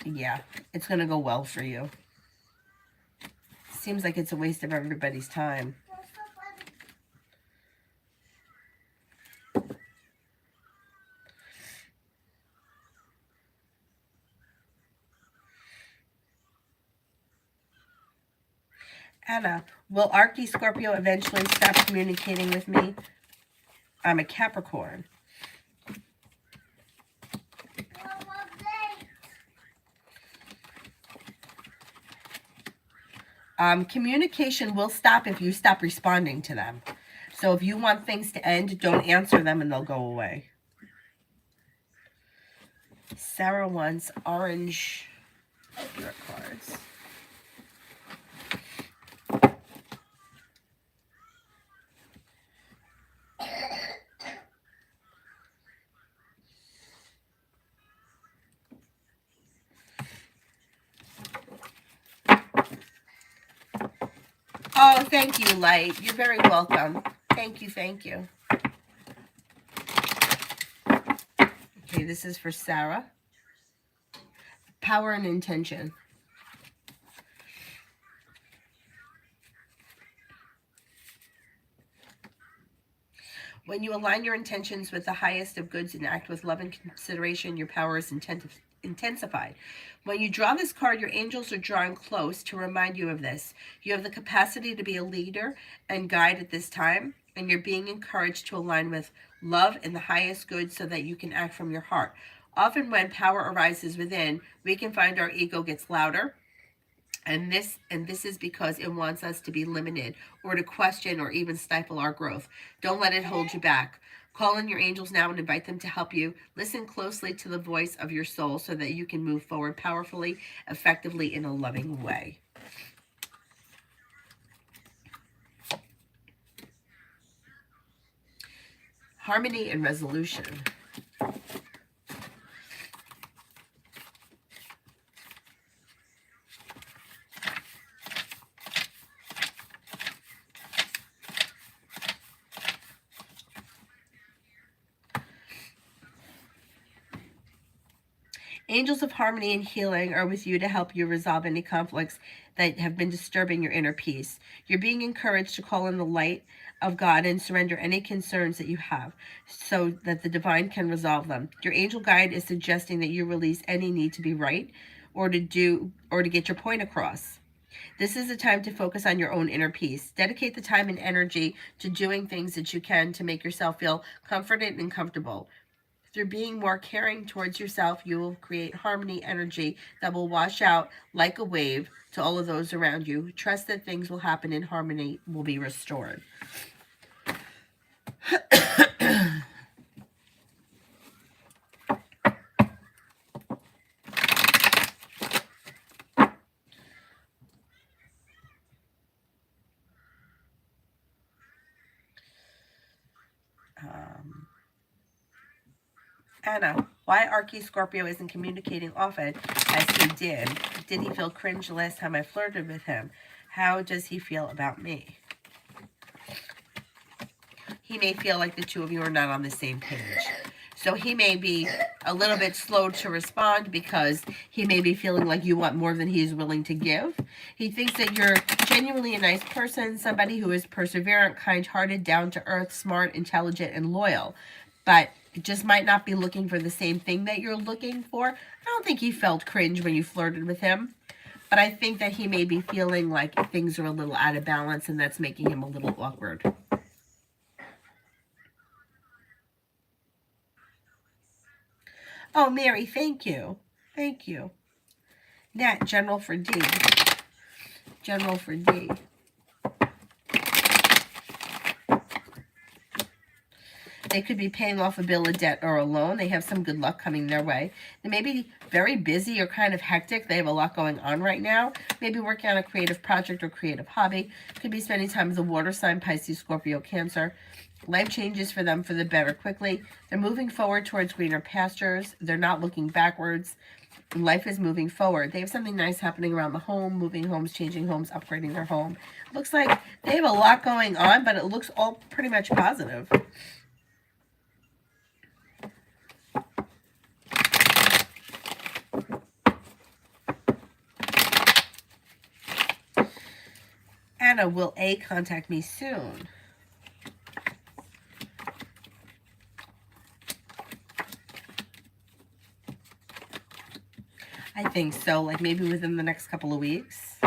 Yeah, it's going to go well for you. Seems like it's a waste of everybody's time. Anna, will Archie Scorpio eventually stop communicating with me? I'm a Capricorn. Communication will stop if you stop responding to them. So if you want things to end, don't answer them and they'll go away. Sarah wants orange spirit cards. Oh, thank you, Light. You're very welcome. Thank you, thank you. Okay, this is for Sarah. Power and intention. When you align your intentions with the highest of goods and act with love and consideration, your power is intensified. When you draw this card, your angels are drawing close to remind you of this. You have the capacity to be a leader and guide at this time, and you're being encouraged to align with love and the highest good so that you can act from your heart. Often when power arises within, we can find our ego gets louder. And this is because it wants us to be limited or to question or even stifle our growth. Don't let it hold you back. Call in your angels now and invite them to help you. Listen closely to the voice of your soul so that you can move forward powerfully, effectively, in a loving way. Harmony and resolution. Angels of harmony and healing are with you to help you resolve any conflicts that have been disturbing your inner peace. You're being encouraged to call in the light of God and surrender any concerns that you have so that the divine can resolve them. Your angel guide is suggesting that you release any need to be right or to get your point across. This is a time to focus on your own inner peace. Dedicate the time and energy to doing things that you can to make yourself feel comforted and comfortable. Through being more caring towards yourself, you will create harmony energy that will wash out like a wave to all of those around you. Trust that things will happen and harmony will be restored. Anna, why Archie Scorpio isn't communicating often as he did? Did he feel cringe the last time I flirted with him? How does he feel about me? He may feel like the two of you are not on the same page. So he may be a little bit slow to respond because he may be feeling like you want more than he's willing to give. He thinks that you're genuinely a nice person, somebody who is perseverant, kind-hearted, down-to-earth, smart, intelligent, and loyal. But it just might not be looking for the same thing that you're looking for. I don't think he felt cringe when you flirted with him. But I think that he may be feeling like things are a little out of balance, and that's making him a little awkward. Oh, Mary, thank you. Thank you. Nat, General for D. General for D. They could be paying off a bill of debt or a loan. They have some good luck coming their way. They may be very busy or kind of hectic. They have a lot going on right now. Maybe working on a creative project or creative hobby. Could be spending time with a water sign, Pisces, Scorpio, Cancer. Life changes for them for the better quickly. They're moving forward towards greener pastures. They're not looking backwards. Life is moving forward. They have something nice happening around the home, moving homes, changing homes, upgrading their home. Looks like they have a lot going on, but it looks all pretty much positive. Anna, will A contact me soon? I think so, like maybe within the next couple of weeks.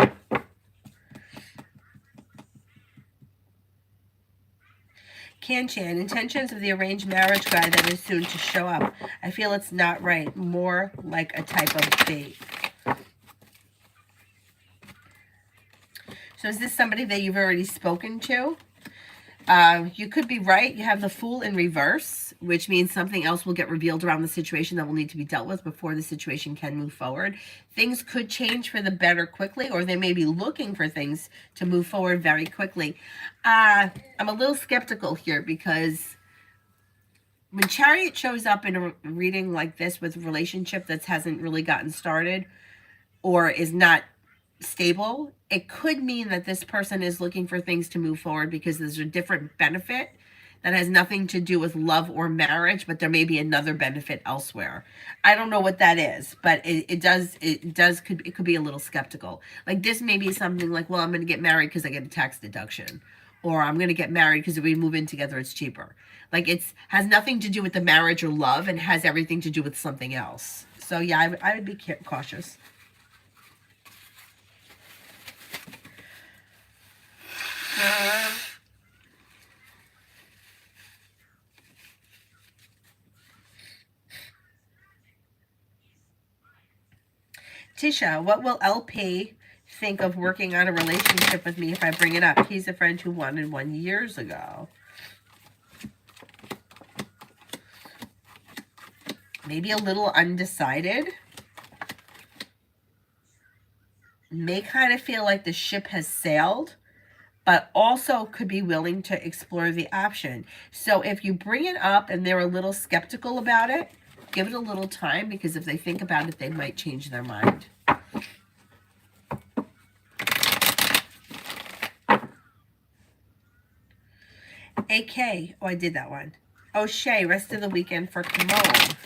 Can-Chan, intentions of the arranged marriage guy that is soon to show up. I feel it's not right, more like a type of bait. So is this somebody that you've already spoken to? You could be right. You have the Fool in reverse, which means something else will get revealed around the situation that will need to be dealt with before the situation can move forward. Things could change for the better quickly, or they may be looking for things to move forward very quickly. I'm a little skeptical here because when Chariot shows up in a reading like this with a relationship that hasn't really gotten started or is not stable, it could mean that this person is looking for things to move forward because there's a different benefit that has nothing to do with love or marriage, but there may be another benefit elsewhere. I don't know what that is, but it could be a little skeptical. Like this may be something like, well, I'm going to get married because I get a tax deduction, or I'm going to get married because if we move in together, it's cheaper. Like has nothing to do with the marriage or love and has everything to do with something else. So yeah, I would be cautious. Tisha, what will LP think of working on a relationship with me if I bring it up? He's a friend who wanted one years ago. Maybe a little undecided. May kind of feel like the ship has sailed, but also could be willing to explore the option. So if you bring it up and they're a little skeptical about it, give it a little time, because if they think about it, they might change their mind. AK, oh, I did that one. O'Shea, rest of the weekend for Kimon.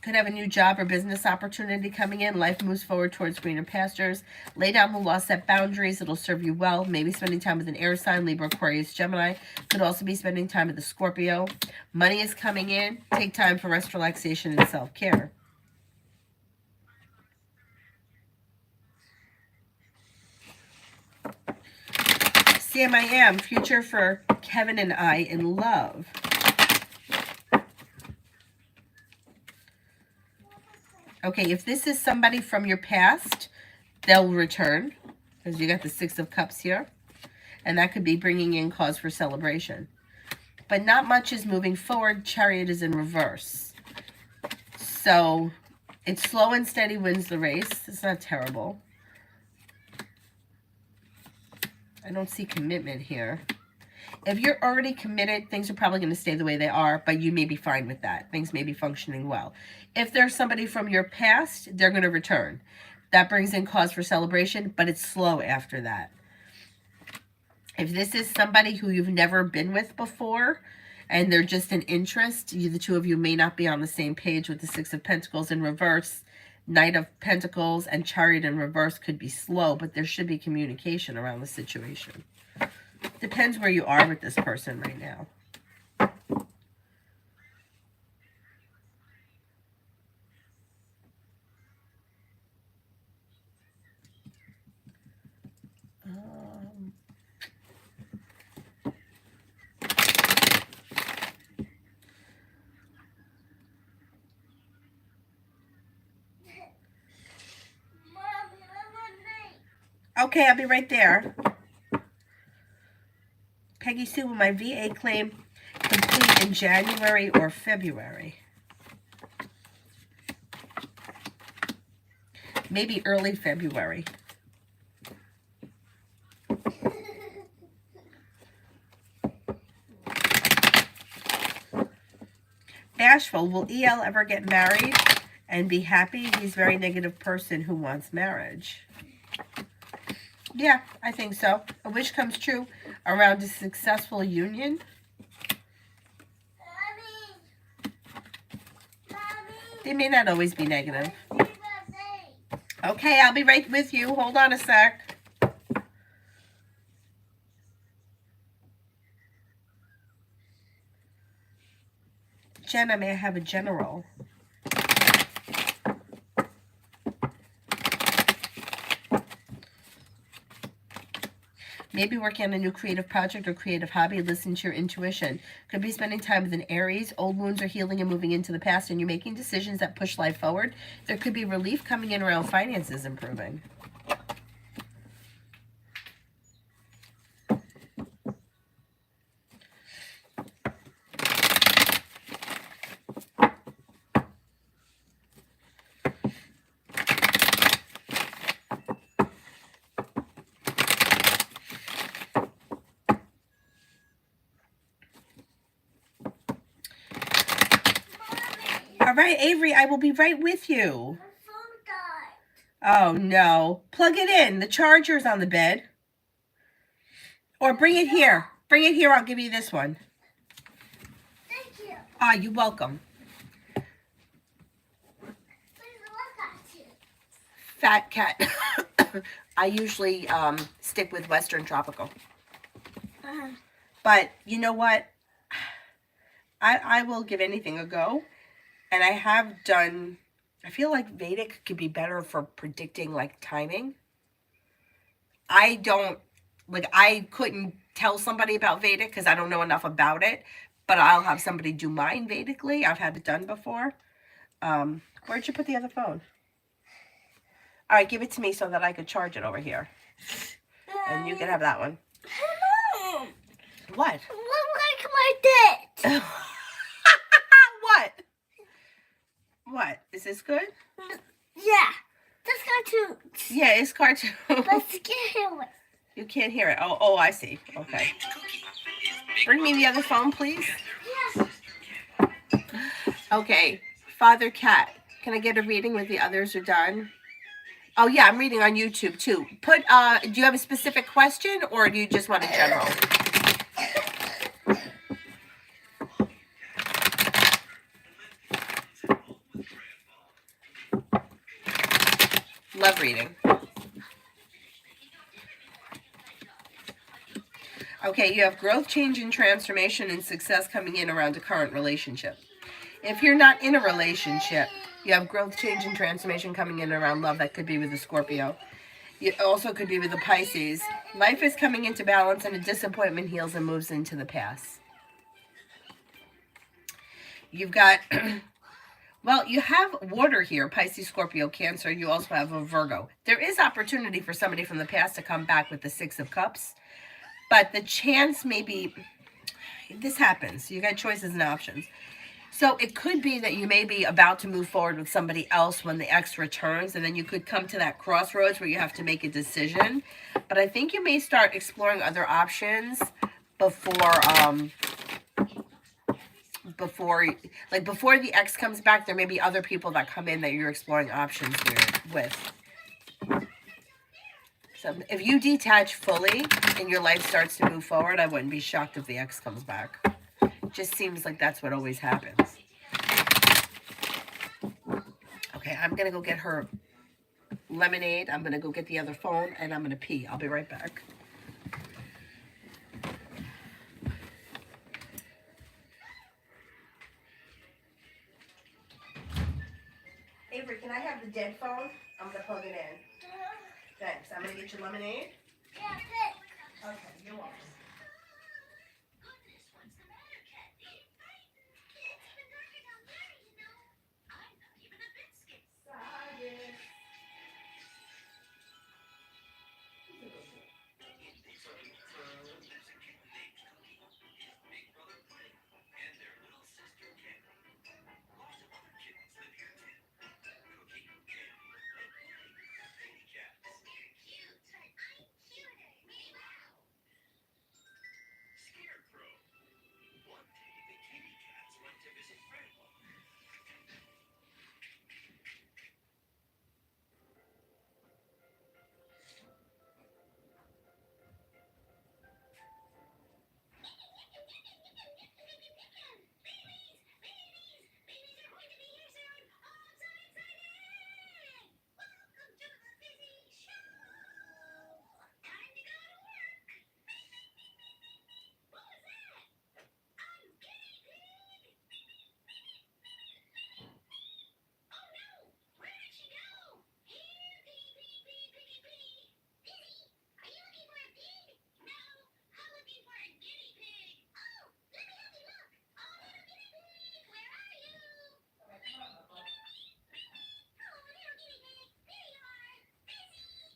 Could have a new job or business opportunity coming in. Life moves forward towards greener pastures. Lay down the law, set boundaries. It'll serve you well. Maybe spending time with an air sign, Libra, Aquarius, Gemini. Could also be spending time with a Scorpio. Money is coming in. Take time for rest, relaxation, and self-care. Sam, I am. Future for Kevin and I in love. Okay, if this is somebody from your past, they'll return. Because you got the Six of Cups here. And that could be bringing in cause for celebration. But not much is moving forward. Chariot is in reverse. So it's slow and steady wins the race. It's not terrible. I don't see commitment here. If you're already committed, things are probably going to stay the way they are, but you may be fine with that. Things may be functioning well. If there's somebody from your past, they're going to return. That brings in cause for celebration, but it's slow after that. If this is somebody who you've never been with before, and they're just an interest, the two of you may not be on the same page with the Six of Pentacles in reverse. Knight of Pentacles and Chariot in reverse could be slow, but there should be communication around the situation. Depends where you are with this person right now. Okay, I'll be right there. Peggy Sue, will my VA claim complete in January or February? Maybe early February. Bashful, will EL ever get married and be happy? He's a very negative person who wants marriage. Yeah, I think so. A wish comes true around a successful union. They may not always be negative. Okay, I'll be right with you. Hold on a sec. Jenna, may I have a general? Maybe working on a new creative project or creative hobby. Listen to your intuition. Could be spending time with an Aries. Old wounds are healing and moving into the past, and you're making decisions that push life forward. There could be relief coming in around finances improving. All right, Avery, I will be right with you. My phone died. Oh, no. Plug it in. The charger's on the bed. Or bring it here. Bring it here. I'll give you this one. Thank you. Ah, you're welcome. Please look at you. Fat cat. I usually stick with Western Tropical. But you know what? I will give anything a go. And I have done, I feel like Vedic could be better for predicting like timing. I couldn't tell somebody about Vedic because I don't know enough about it. But I'll have somebody do mine Vedically. I've had it done before. Where'd you put the other phone? All right, give it to me so that I could charge it over here. And you can have that one. Mom, What? look like my dick. What? What? Is this good? Yeah, this cartoon. Yeah, it's cartoon. Let's get it. You can't hear it. Oh, I see. Okay. Bring me the other phone, please. Yes. Okay. Father Cat, can I get a reading when the others are done? Oh, yeah, I'm reading on YouTube, too. Do you have a specific question, or do you just want a general? Love reading. Okay, you have growth, change, and transformation and success coming in around a current relationship. If you're not in a relationship, you have growth, change, and transformation coming in around love. That could be with a Scorpio. It also could be with the Pisces. Life is coming into balance and a disappointment heals and moves into the past. You've got, well, you have water here, Pisces, Scorpio, Cancer. You also have a Virgo. There is opportunity for somebody from the past to come back with the Six of Cups. But the chance maybe, this happens. You got choices and options. So it could be that you may be about to move forward with somebody else when the ex returns, and then you could come to that crossroads where you have to make a decision. But I think you may start exploring other options before the ex comes back. There may be other people that come in that you're exploring options with. So if you detach fully and your life starts to move forward, I wouldn't be shocked if the ex comes back. Just seems like that's what always happens. Okay, I'm going to go get her lemonade. I'm going to go get the other phone, and I'm going to pee. I'll be right back. Avery, can I have the dead phone? I'm going to plug it in. Thanks. I'm going to get your lemonade. Yeah, pick. Okay, you're welcome.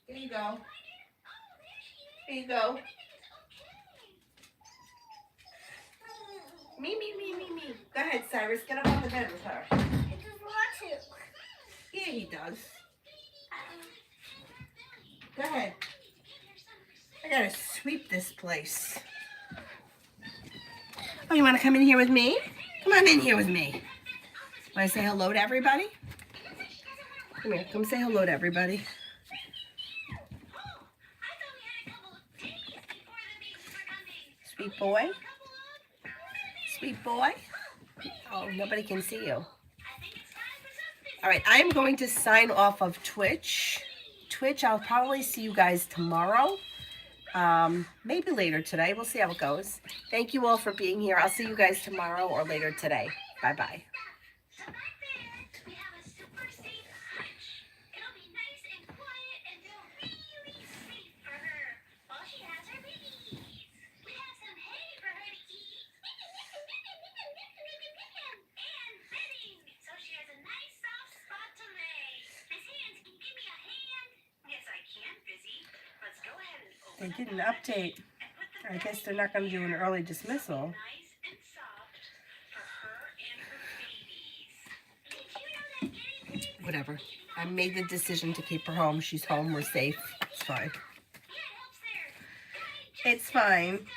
Here you go. Here you go. Me. Go ahead, Cyrus. Get up on the bed with her. I just want to. Yeah, he does. Go ahead. I gotta sweep this place. Oh, you want to come in here with me? Come on in here with me. Want to say hello to everybody? Come here. Come say hello to everybody. Sweet boy. Sweet boy. Oh, nobody can see you. All right, I'm going to sign off of Twitch. I'll probably see you guys tomorrow. Maybe later today. We'll see how it goes. Thank you all for being here. I'll see you guys tomorrow or later today. Bye-bye. They did an update. I guess they're not going to do an early dismissal. Whatever. I made the decision to keep her home. She's home. We're safe. It's fine. It's fine.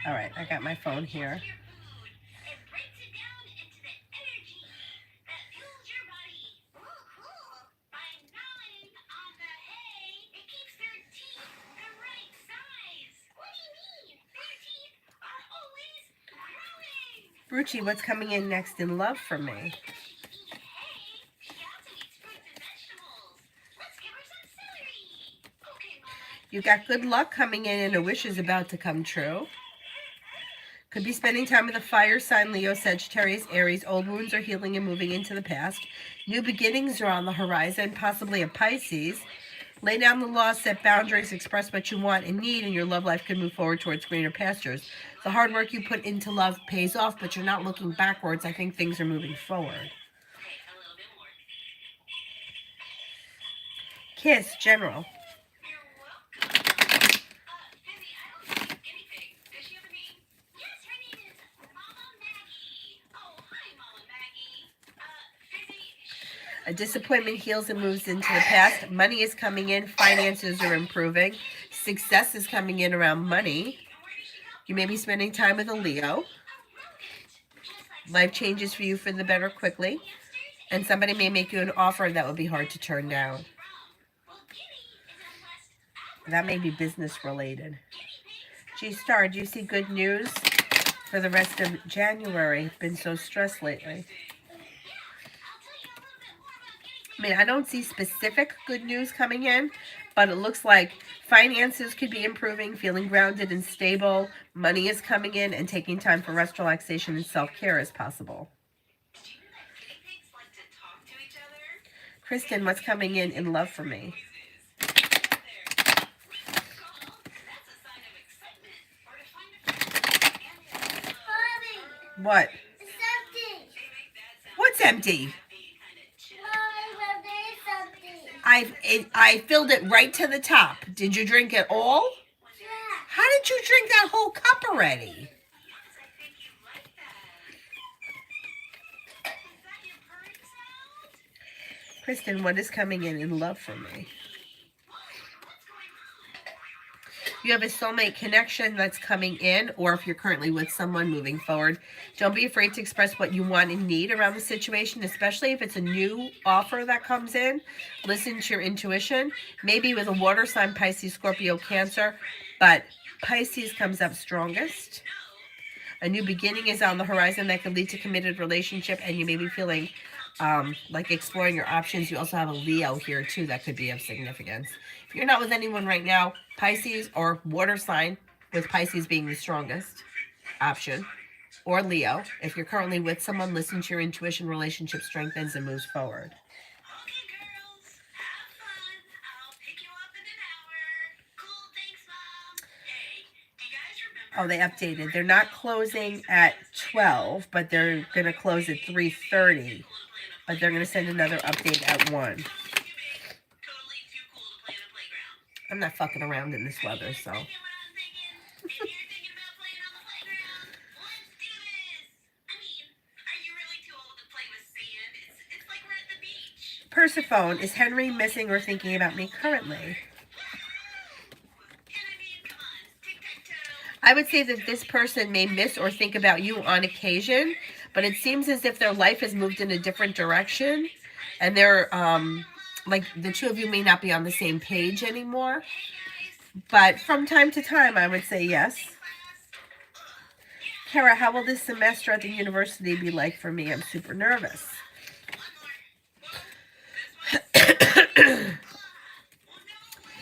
All right. I got my phone here. Ruchi, what's coming in next in love for me? You got good luck coming in and a wish is about to come true. Could be spending time with a fire sign, Leo, Sagittarius, Aries. Old wounds are healing and moving into the past. New beginnings are on the horizon, possibly a Pisces. Lay down the law, set boundaries, express what you want and need, and your love life can move forward towards greener pastures. The hard work you put into love pays off, but you're not looking backwards. I think things are moving forward. Kiss, general. A disappointment heals and moves into the past. Money is coming in. Finances are improving. Success is coming in around money. You may be spending time with a Leo. Life changes for you for the better quickly. And somebody may make you an offer that would be hard to turn down. That may be business related. G-Star, do you see good news for the rest of January? Been so stressed lately. I mean, I don't see specific good news coming in, but it looks like finances could be improving, feeling grounded and stable. Money is coming in, and taking time for rest, relaxation, and self-care is possible. Kristen, what's coming in love for me? What? It's empty. What's empty? Mommy, there's empty. I filled it right to the top. Did you drink it all? Yeah. How did you drink that whole cup already? Kristen, what is coming in love for me? You have a soulmate connection that's coming in, or if you're currently with someone moving forward, don't be afraid to express what you want and need around the situation, especially if it's a new offer that comes in. Listen to your intuition, maybe with a water sign, Pisces, Scorpio, Cancer, but Pisces comes up strongest. A new beginning is on the horizon that could lead to committed relationship, and you may be feeling like exploring your options. You also have a Leo here too that could be of significance. If you're not with anyone right now, Pisces or water sign, with Pisces being the strongest option, or Leo. If you're currently with someone, listen to your intuition. Relationship strengthens and moves forward. Oh, they updated. They're not closing at 12, but they're going to close at 3:30. But they're going to send another update at 1. I'm not fucking around in this weather, so. Persephone, is Henry missing or thinking about me currently? I would say that this person may miss or think about you on occasion, but it seems as if their life has moved in a different direction, and they're like the two of you may not be on the same page anymore. But from time to time, I would say yes. Kara, how will this semester at the university be like for me? I'm super nervous.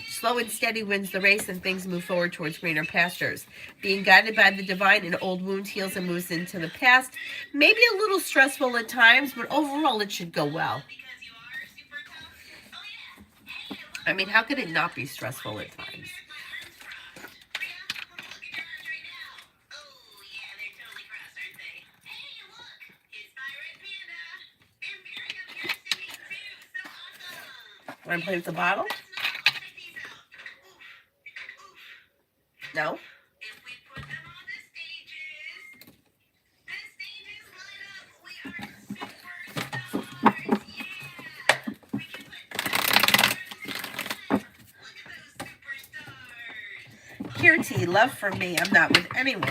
Slow and steady wins the race, and things move forward towards greener pastures. Being guided by the divine, an old wound heals and moves into the past. Maybe a little stressful at times, but overall it should go well. I mean, how could it not be stressful at times? Want to play with the bottle? No? Kirti, love for me. I'm not with anyone.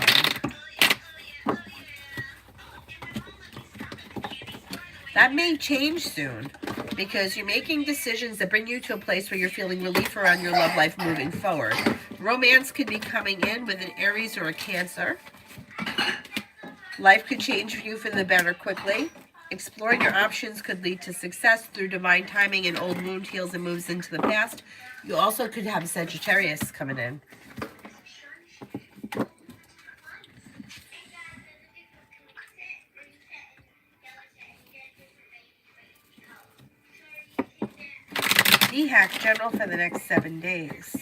That may change soon, because you're making decisions that bring you to a place where you're feeling relief around your love life moving forward. Romance could be coming in with an Aries or a Cancer. Life could change for you for the better quickly. Exploring your options could lead to success through divine timing, and old wound heals and moves into the past. You also could have Sagittarius coming in. D-Hack General for the next 7 days.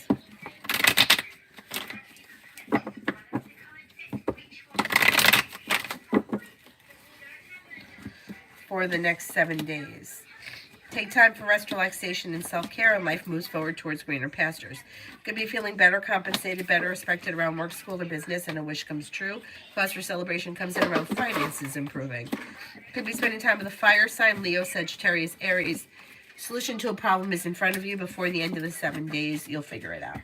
For the next 7 days. Take time for rest, relaxation, and self-care, and life moves forward towards greener pastures. Could be feeling better, compensated, better respected around work, school, or business, and a wish comes true. Cause for celebration comes in around finances improving. Could be spending time with a fire sign, Leo, Sagittarius, Aries. Solution to a problem is in front of you. Before the end of the 7 days, you'll figure it out.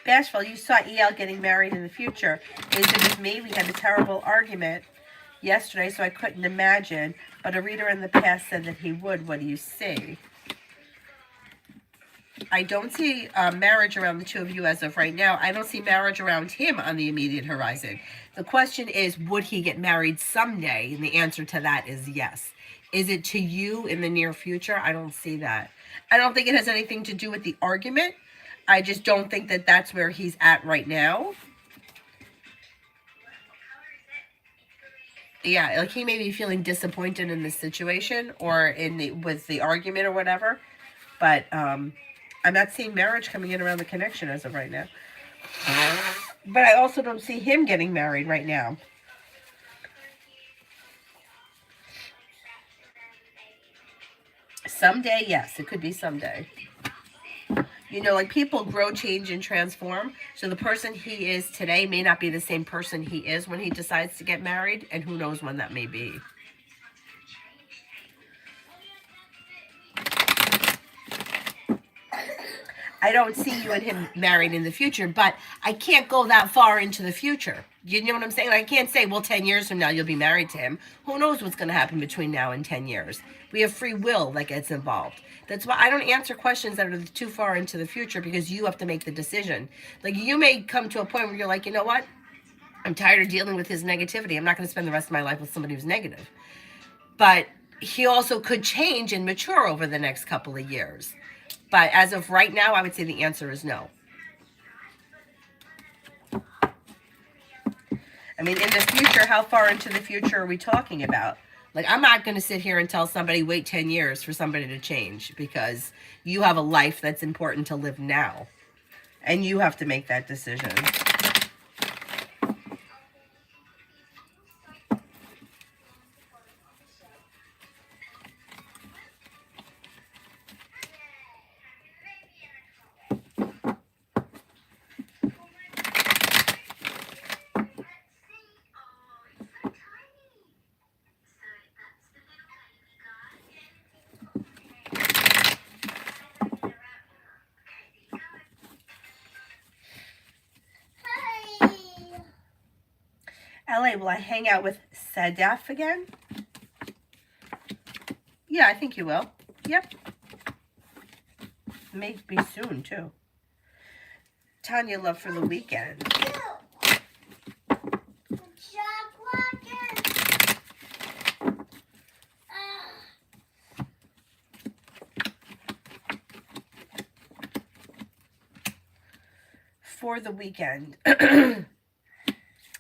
Bashful, you saw EL getting married in the future. Is it with me? We had a terrible argument yesterday, so I couldn't imagine. But a reader in the past said that he would. What do you see? I don't see marriage around the two of you as of right now. I don't see marriage around him on the immediate horizon. The question is, would he get married someday? And the answer to that is yes. Is it to you in the near future? I don't see that. I don't think it has anything to do with the argument. I just don't think that that's where he's at right now. Yeah, like he may be feeling disappointed in the situation or with the argument or whatever. But I'm not seeing marriage coming in around the connection as of right now. But I also don't see him getting married right now. Someday, yes, it could be someday. You know, like people grow, change, and transform. So the person he is today may not be the same person he is when he decides to get married. And who knows when that may be. I don't see you and him married in the future, but I can't go that far into the future. You know what I'm saying? Like, I can't say, well, 10 years from now, you'll be married to him. Who knows what's going to happen between now and 10 years? We have free will that gets involved. That's why I don't answer questions that are too far into the future, because you have to make the decision. Like, you may come to a point where you're like, you know what? I'm tired of dealing with his negativity. I'm not going to spend the rest of my life with somebody who's negative. But he also could change and mature over the next couple of years. But as of right now, I would say the answer is no. I mean, in the future, how far into the future are we talking about? Like, I'm not going to sit here and tell somebody, wait 10 years for somebody to change, because you have a life that's important to live now. And you have to make that decision. LA, will I hang out with Sadaf again? Yeah, I think you will. Yep. Maybe soon, too. Tanya, love for the weekend. For the weekend.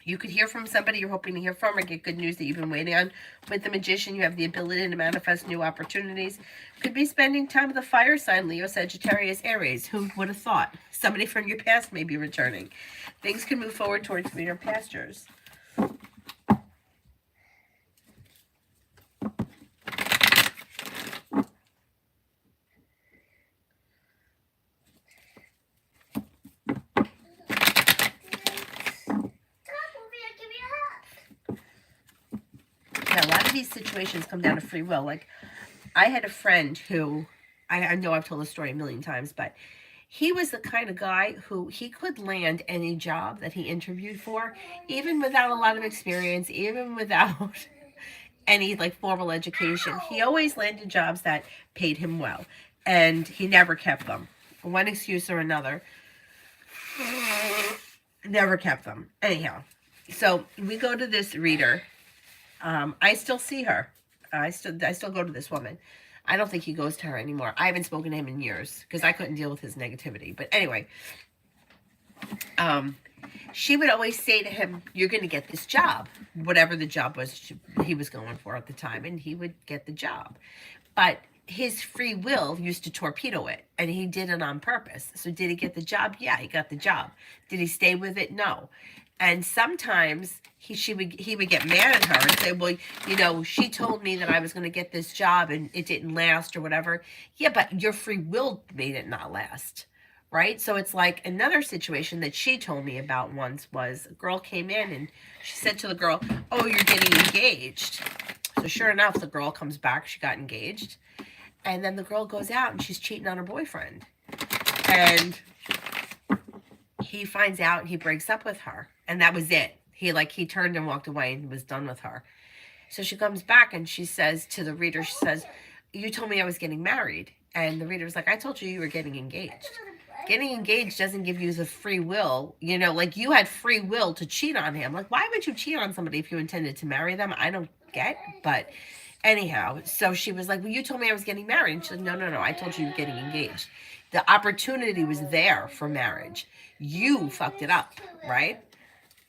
You could hear from somebody you're hoping to hear from, or get good news that you've been waiting on. With the Magician, you have the ability to manifest new opportunities. Could be spending time with a fire sign, Leo, Sagittarius, Aries. Who would have thought? Somebody from your past may be returning. Things can move forward towards greener pastures. A lot of these situations come down to free will. Like, I had a friend who, I know I've told the story a million times, but he was the kind of guy who he could land any job that he interviewed for, even without a lot of experience, even without any like formal education. He always landed jobs that paid him well, and he never kept them. For one excuse or another, never kept them. Anyhow, so we go to this reader. I still see her. I still go to this woman. I don't think he goes to her anymore. I haven't spoken to him in years because I couldn't deal with his negativity. But anyway, she would always say to him, "You're going to get this job," whatever the job was he was going for at the time, and he would get the job. But his free will used to torpedo it, and he did it on purpose. So did he get the job? Yeah, he got the job. Did he stay with it? No. And sometimes he would get mad at her and say, "Well, you know, she told me that I was going to get this job and it didn't last or whatever." Yeah, but your free will made it not last. Right? So it's like another situation that she told me about once was a girl came in and she said to the girl, "Oh, you're getting engaged." So sure enough, the girl comes back, she got engaged. And then the girl goes out and she's cheating on her boyfriend. And he finds out and he breaks up with her. And that was it. He turned and walked away and was done with her. So she comes back and she says to the reader, she says, "You told me I was getting married." And the reader was like, "I told you were getting engaged." Getting engaged doesn't give you the free will. You know, like you had free will to cheat on him. Like, why would you cheat on somebody if you intended to marry them? I don't get. But anyhow, so she was like, "Well, you told me I was getting married." And she said, "No, no, no. I told you you were getting engaged. The opportunity was there for marriage. You fucked it up, right?"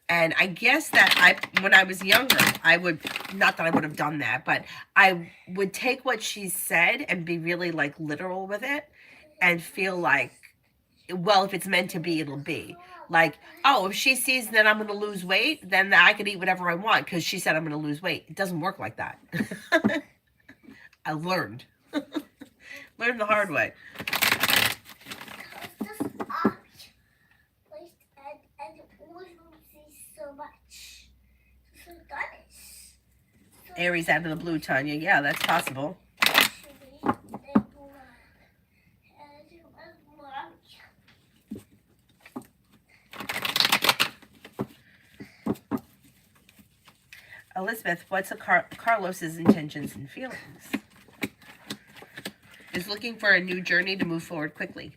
And I guess that when I was younger, I would, not that I would have done that, but I would take what she said and be really like literal with it and feel like, well, if it's meant to be, it'll be. Like, oh, if she sees that I'm going to lose weight, then I could eat whatever I want because she said I'm going to lose weight. It doesn't work like that. I learned. Learned the hard way. Aries out of the blue, Tanya. Yeah, that's possible. Elizabeth, what's Carlos's intentions and feelings? Is looking for a new journey to move forward quickly.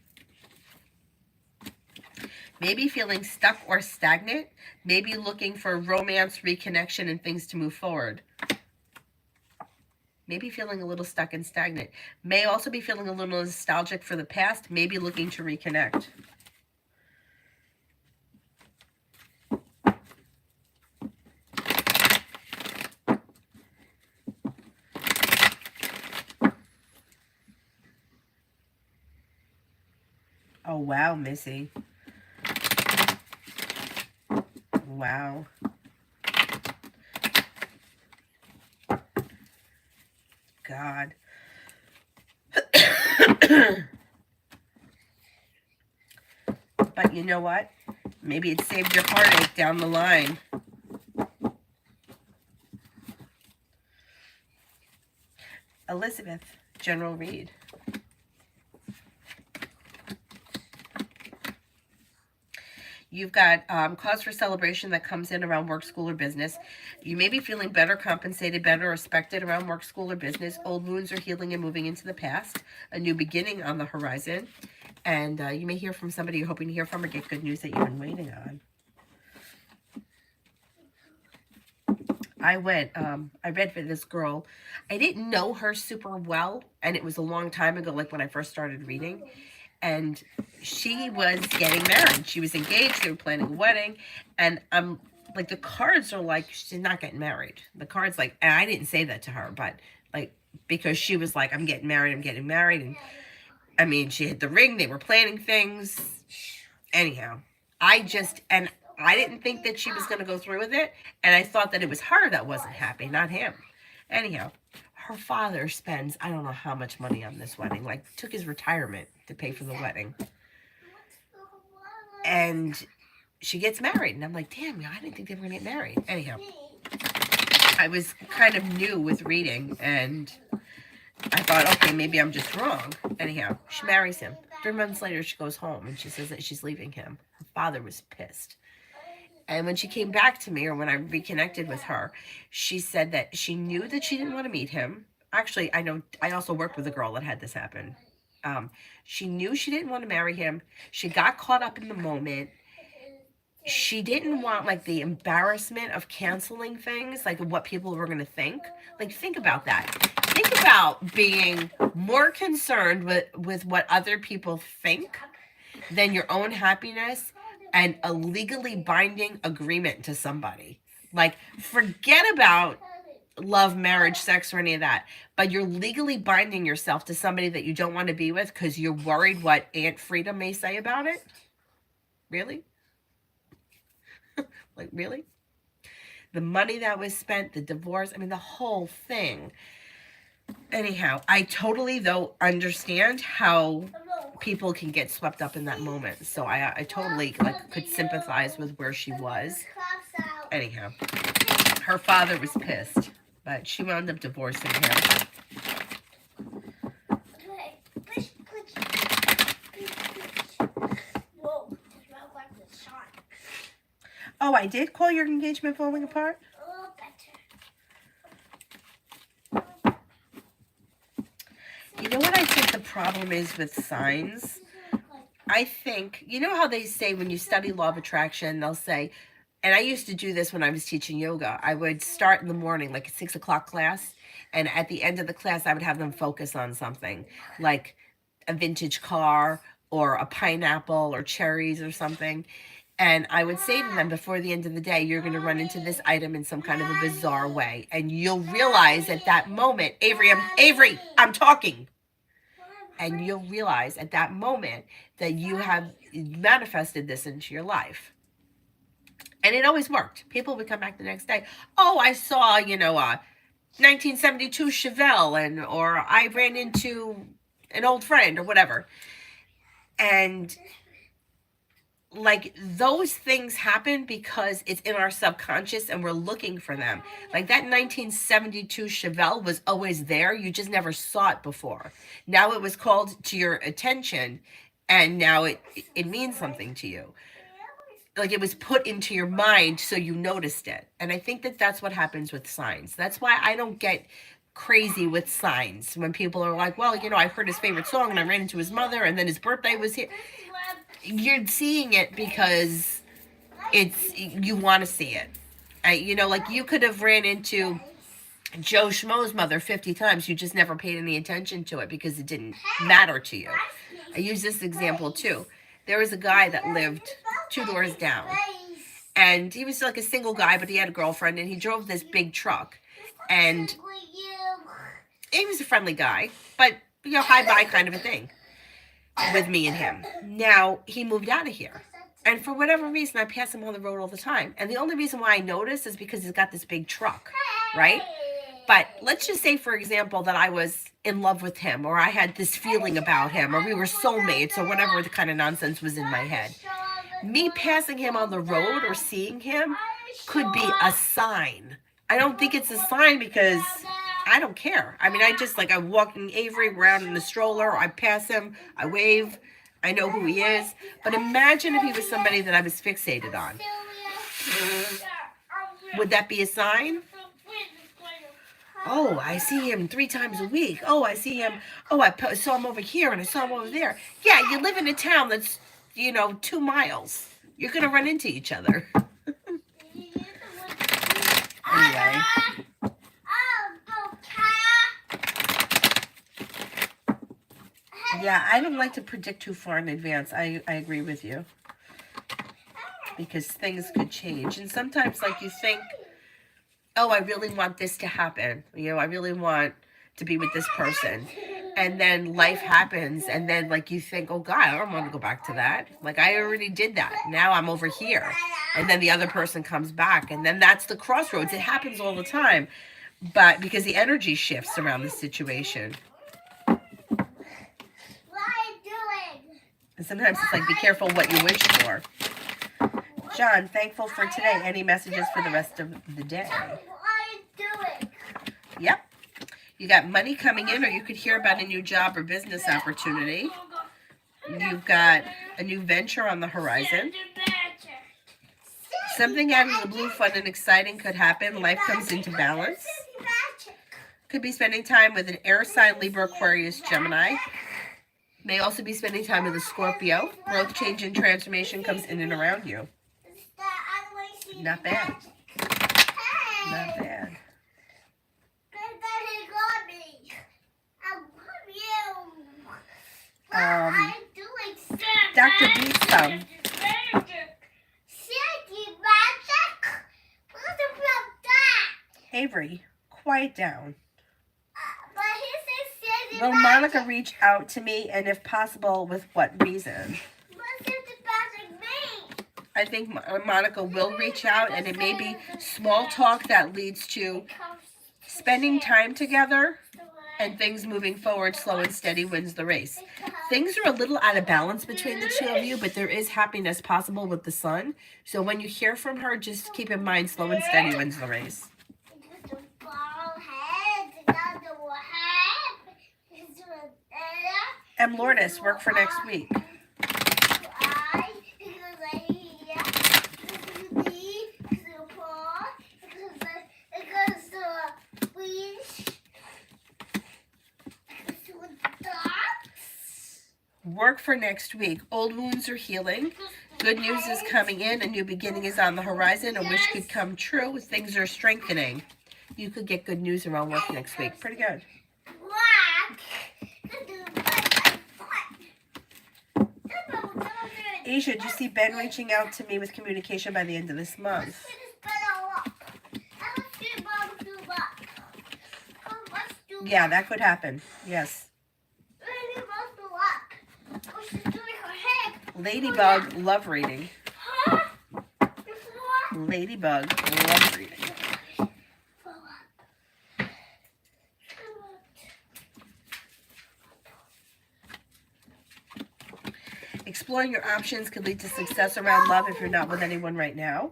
Maybe feeling stuck or stagnant. Maybe looking for romance, reconnection, and things to move forward. Maybe feeling a little stuck and stagnant. May also be feeling a little nostalgic for the past. Maybe looking to reconnect. Oh, wow, Missy. Wow. God. But you know what? Maybe it saved your heartache down the line. Elizabeth, general read. You've got cause for celebration that comes in around work, school, or business. You may be feeling better compensated, better respected around work, school, or business. Old wounds are healing and moving into the past. A new beginning on the horizon. And you may hear from somebody you're hoping to hear from or get good news that you've been waiting on. I read for this girl. I didn't know her super well, and it was a long time ago, like when I first started reading. And she was getting married. She was engaged. They were planning a wedding. And I'm like, the cards are like, she's not getting married. The cards like, and I didn't say that to her, but like, because she was like, I'm getting married. And I mean, she hit the ring. They were planning things. Anyhow, I didn't think that she was going to go through with it. And I thought that it was her that wasn't happy, not him. Anyhow, her father spends, I don't know how much money on this wedding, like took his retirement to pay for the wedding. And she gets married. And I'm like, damn, I didn't think they were going to get married. Anyhow, I was kind of new with reading. And I thought, okay, maybe I'm just wrong. Anyhow, she marries him. 3 months later, she goes home and she says that she's leaving him. Her father was pissed. And when she came back to me, or when I reconnected with her, she said that she knew that she didn't want to meet him. Actually, I also worked with a girl that had this happen. She knew she didn't want to marry him. She got caught up in the moment. She didn't want like the embarrassment of canceling things, like what people were going to think. Like, think about that. Think about being more concerned with what other people think than your own happiness. and a legally binding agreement to somebody. Like, forget about love, marriage, sex, or any of that. But you're legally binding yourself to somebody that you don't want to be with because you're worried what Aunt Frida may say about it? Really? Like, really? The money that was spent, the divorce, I mean, the whole thing. Anyhow, I totally, though, understand how people can get swept up in that moment. So I totally like could sympathize with where she was. Anyhow, her father was pissed, but she wound up divorcing him. Oh, I did call your engagement falling apart? You know what I think the problem is with signs? I think, you know how they say when you study law of attraction, they'll say, and I used to do this when I was teaching yoga. I would start in the morning, like a 6 o'clock class. And at the end of the class, I would have them focus on something like a vintage car or a pineapple or cherries or something. And I would say to them before the end of the day, you're going to run into this item in some kind of a bizarre way. And you'll realize at that moment, Avery, I'm talking. And you'll realize at that moment that you have manifested this into your life. And it always worked. People would come back the next day. Oh, I saw, a 1972 Chevelle, or I ran into an old friend or whatever. And like those things happen because it's in our subconscious and we're looking for them. Like that 1972 Chevelle was always there. You just never saw it before. Now it was called to your attention and now it means something to you. Like it was put into your mind so you noticed it. And I think that that's what happens with signs. That's why I don't get crazy with signs when people are like, well, I've heard his favorite song and I ran into his mother and then his birthday was here. You're seeing it because you want to see it. Like you could have ran into Joe Schmo's mother 50 times. You just never paid any attention to it because it didn't matter to you. I use this example too. There was a guy that lived 2 doors down. And he was like a single guy, but he had a girlfriend and he drove this big truck. And he was a friendly guy, but hi-bye kind of a thing with me and him. Now, he moved out of here. And for whatever reason, I pass him on the road all the time. And the only reason why I notice is because he's got this big truck, right? But let's just say, for example, that I was in love with him, or I had this feeling about him, or we were soulmates, or whatever the kind of nonsense was in my head. Me passing him on the road or seeing him could be a sign. I don't think it's a sign because I don't care. I mean, I'm walking Avery around in the stroller. I pass him. I wave. I know who he is. But imagine if he was somebody that I was fixated on. Would that be a sign? Oh, I see him 3 times a week. Oh, I see him. Oh, I saw him over here and I saw him over there. Yeah, you live in a town that's, 2 miles. You're going to run into each other. Anyway. Yeah, I don't like to predict too far in advance. I agree with you. Because things could change. And sometimes, like, you think, oh, I really want this to happen. I really want to be with this person. And then life happens. And then, like, you think, oh, God, I don't want to go back to that. Like, I already did that. Now I'm over here. And then the other person comes back. And then that's the crossroads. It happens all the time. But because the energy shifts around the situation. And sometimes it's like, be careful what you wish for. John, thankful for today. Any messages for the rest of the day? Yep. You got money coming in, or you could hear about a new job or business opportunity. You've got a new venture on the horizon. Something out of the blue, fun and exciting could happen. Life comes into balance. Could be spending time with an air sign, Libra, Aquarius, Gemini. May also be spending time with a Scorpio. Growth, change, and transformation comes in and around you. Not bad. Not bad. Dr. Beesum. Ivory, quiet down. But he says Will Monica reach out to me, and if possible, with what reason? I think Monica will reach out, and it may be small talk that leads to spending time together and things moving forward. Slow and steady wins the race. Things are a little out of balance between the two of you, but there is happiness possible with the sun. So when you hear from her, just keep in mind slow and steady wins the race. M. Lourdes, work for next week. Work for next week. Old wounds are healing. Good news is coming in. A new beginning is on the horizon. A wish could come true. Things are strengthening. You could get good news around work next week. Pretty good. Asia, do you see Ben reaching out to me with communication by the end of this month? Yeah, that could happen. Yes. Ladybug, love reading. Ladybug, love reading. Exploring your options could lead to success around love if you're not with anyone right now.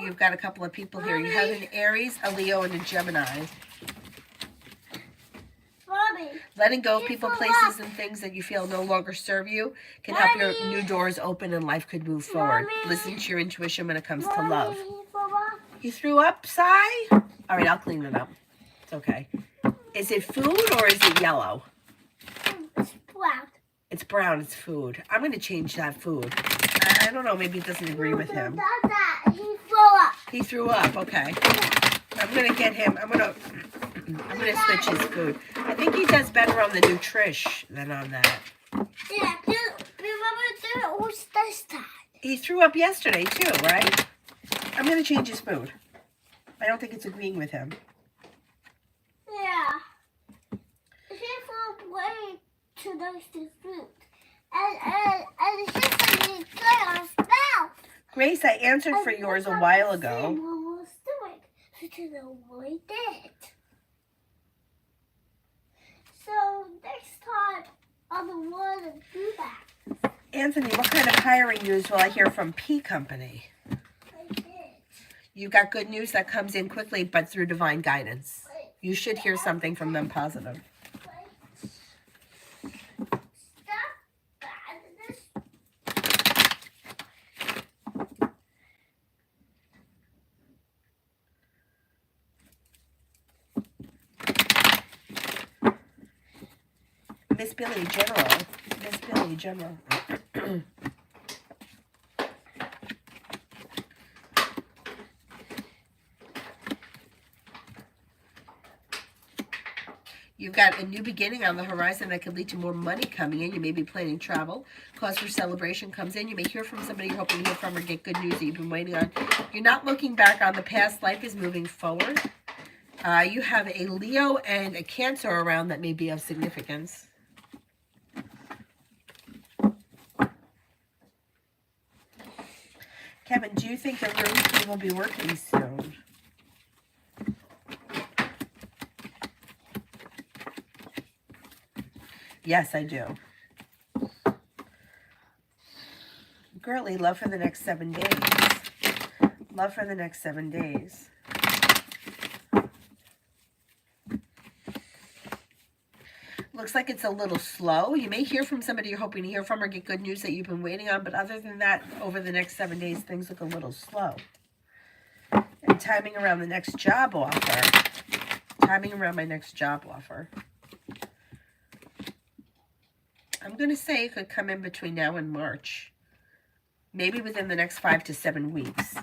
You've got a couple of people here. You have an Aries, a Leo, and a Gemini. Letting go of people, places, and things that you feel no longer serve you can help your new doors open and life could move forward. Listen to your intuition when it comes to love. You threw up, Sai? All right, I'll clean it up. It's okay. Is it food or is it yellow? It's brown. It's brown. It's food. I'm going to change that food. I don't know. Maybe it doesn't agree with him. He threw up. He threw up. Okay. I'm going to get him. I'm going to switch his food. I think he does better on the Nutrish than on that. Yeah, remember who's this time? He threw up yesterday too, right? I'm going to change his food. I don't think it's agreeing with him. Yeah. He threw way too nice to food. And he said he's good on spell. Grace, I answered for yours a while ago. What was doing? So to avoid it. So next time on the one and do that. Anthony, what kind of hiring news will I hear from P Company? I did. You got good news that comes in quickly, but through divine guidance. You should hear something from them positive. Miss Billy General. Miss Billy General. You've got a new beginning on the horizon that could lead to more money coming in. You may be planning travel. Cause for celebration comes in. You may hear from somebody you're hoping to hear from or get good news that you've been waiting on. You're not looking back on the past. Life is moving forward. You have a Leo and a Cancer around that may be of significance. Kevin, do you think the room key will be working soon? Yes, I do. Girly, love for the next 7 days. Love for the next 7 days. Looks like it's a little slow. You may hear from somebody you're hoping to hear from or get good news that you've been waiting on. But other than that, over the next 7 days, things look a little slow. And timing around the next job offer. Timing around my next job offer. I'm going to say it could come in between now and March. Maybe within the next 5 to 7 weeks.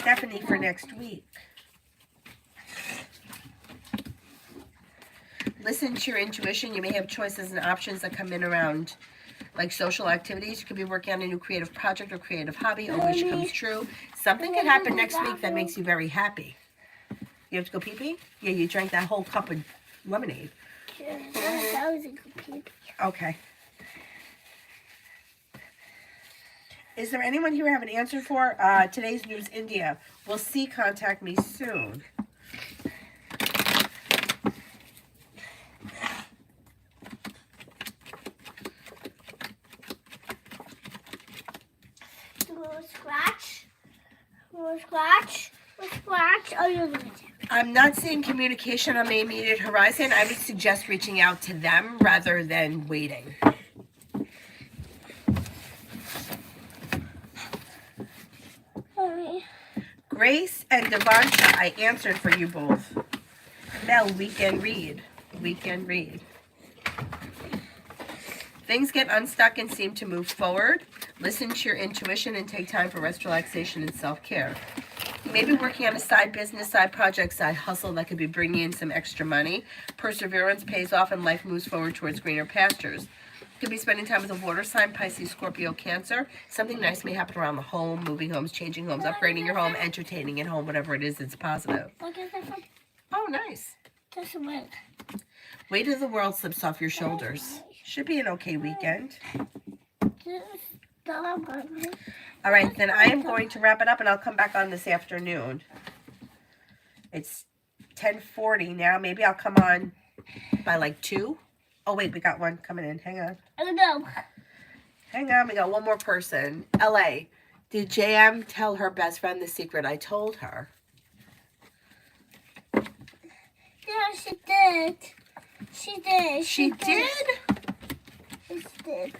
Stephanie for next week. listen to your intuition. You may have choices and options that come in around like social activities. You could be working on a new creative project or creative hobby. A wish comes true. Something could happen next week that makes you very happy. You have to go pee-pee? Yeah, you drank that whole cup of lemonade. Yeah, that was a good pee-pee. Okay. Is there anyone here I have an answer for? Today's news, India. Will C contact me soon? Scratch. Scratch. Scratch. Oh, you're losing. I'm not seeing communication on the immediate horizon. I would suggest reaching out to them rather than waiting. Grace and Devonta, I answered for you both. Mel, weekend read. Weekend read. Things get unstuck and seem to move forward. Listen to your intuition and take time for rest, relaxation, and self-care. You may be working on a side business, side project, side hustle that could be bringing in some extra money. Perseverance pays off and life moves forward towards greener pastures. Could be spending time with a water sign, Pisces, Scorpio, Cancer. Something nice may happen around the home, moving homes, changing homes, upgrading your home, entertaining at home, whatever it is that's positive. Oh, nice. Just a minute. Weight of the world slips off your shoulders. Should be an okay weekend. All right, then I am going to wrap it up and I'll come back on this afternoon. It's 10:40 now. Maybe I'll come on by like 2. Oh, wait, we got one coming in. Hang on. I don't know. Hang on, we got one more person. LA, did JM tell her best friend the secret I told her? Yeah, she did. She did. She did? She did.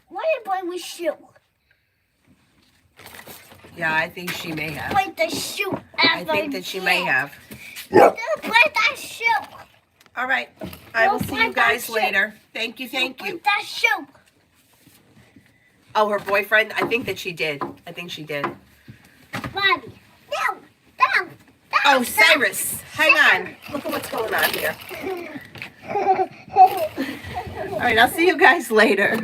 What did boy with shoe? Yeah, I think she may have. Put the shoe. I think that she may have. Put that shoe. All right. I will see you guys later. Thank you. Thank you. Put that shoe. Oh, her boyfriend? I think that she did. I think she did. Bobby. No. No. Oh, Cyrus. Hang on. Look at what's going on here. All right. I'll see you guys later.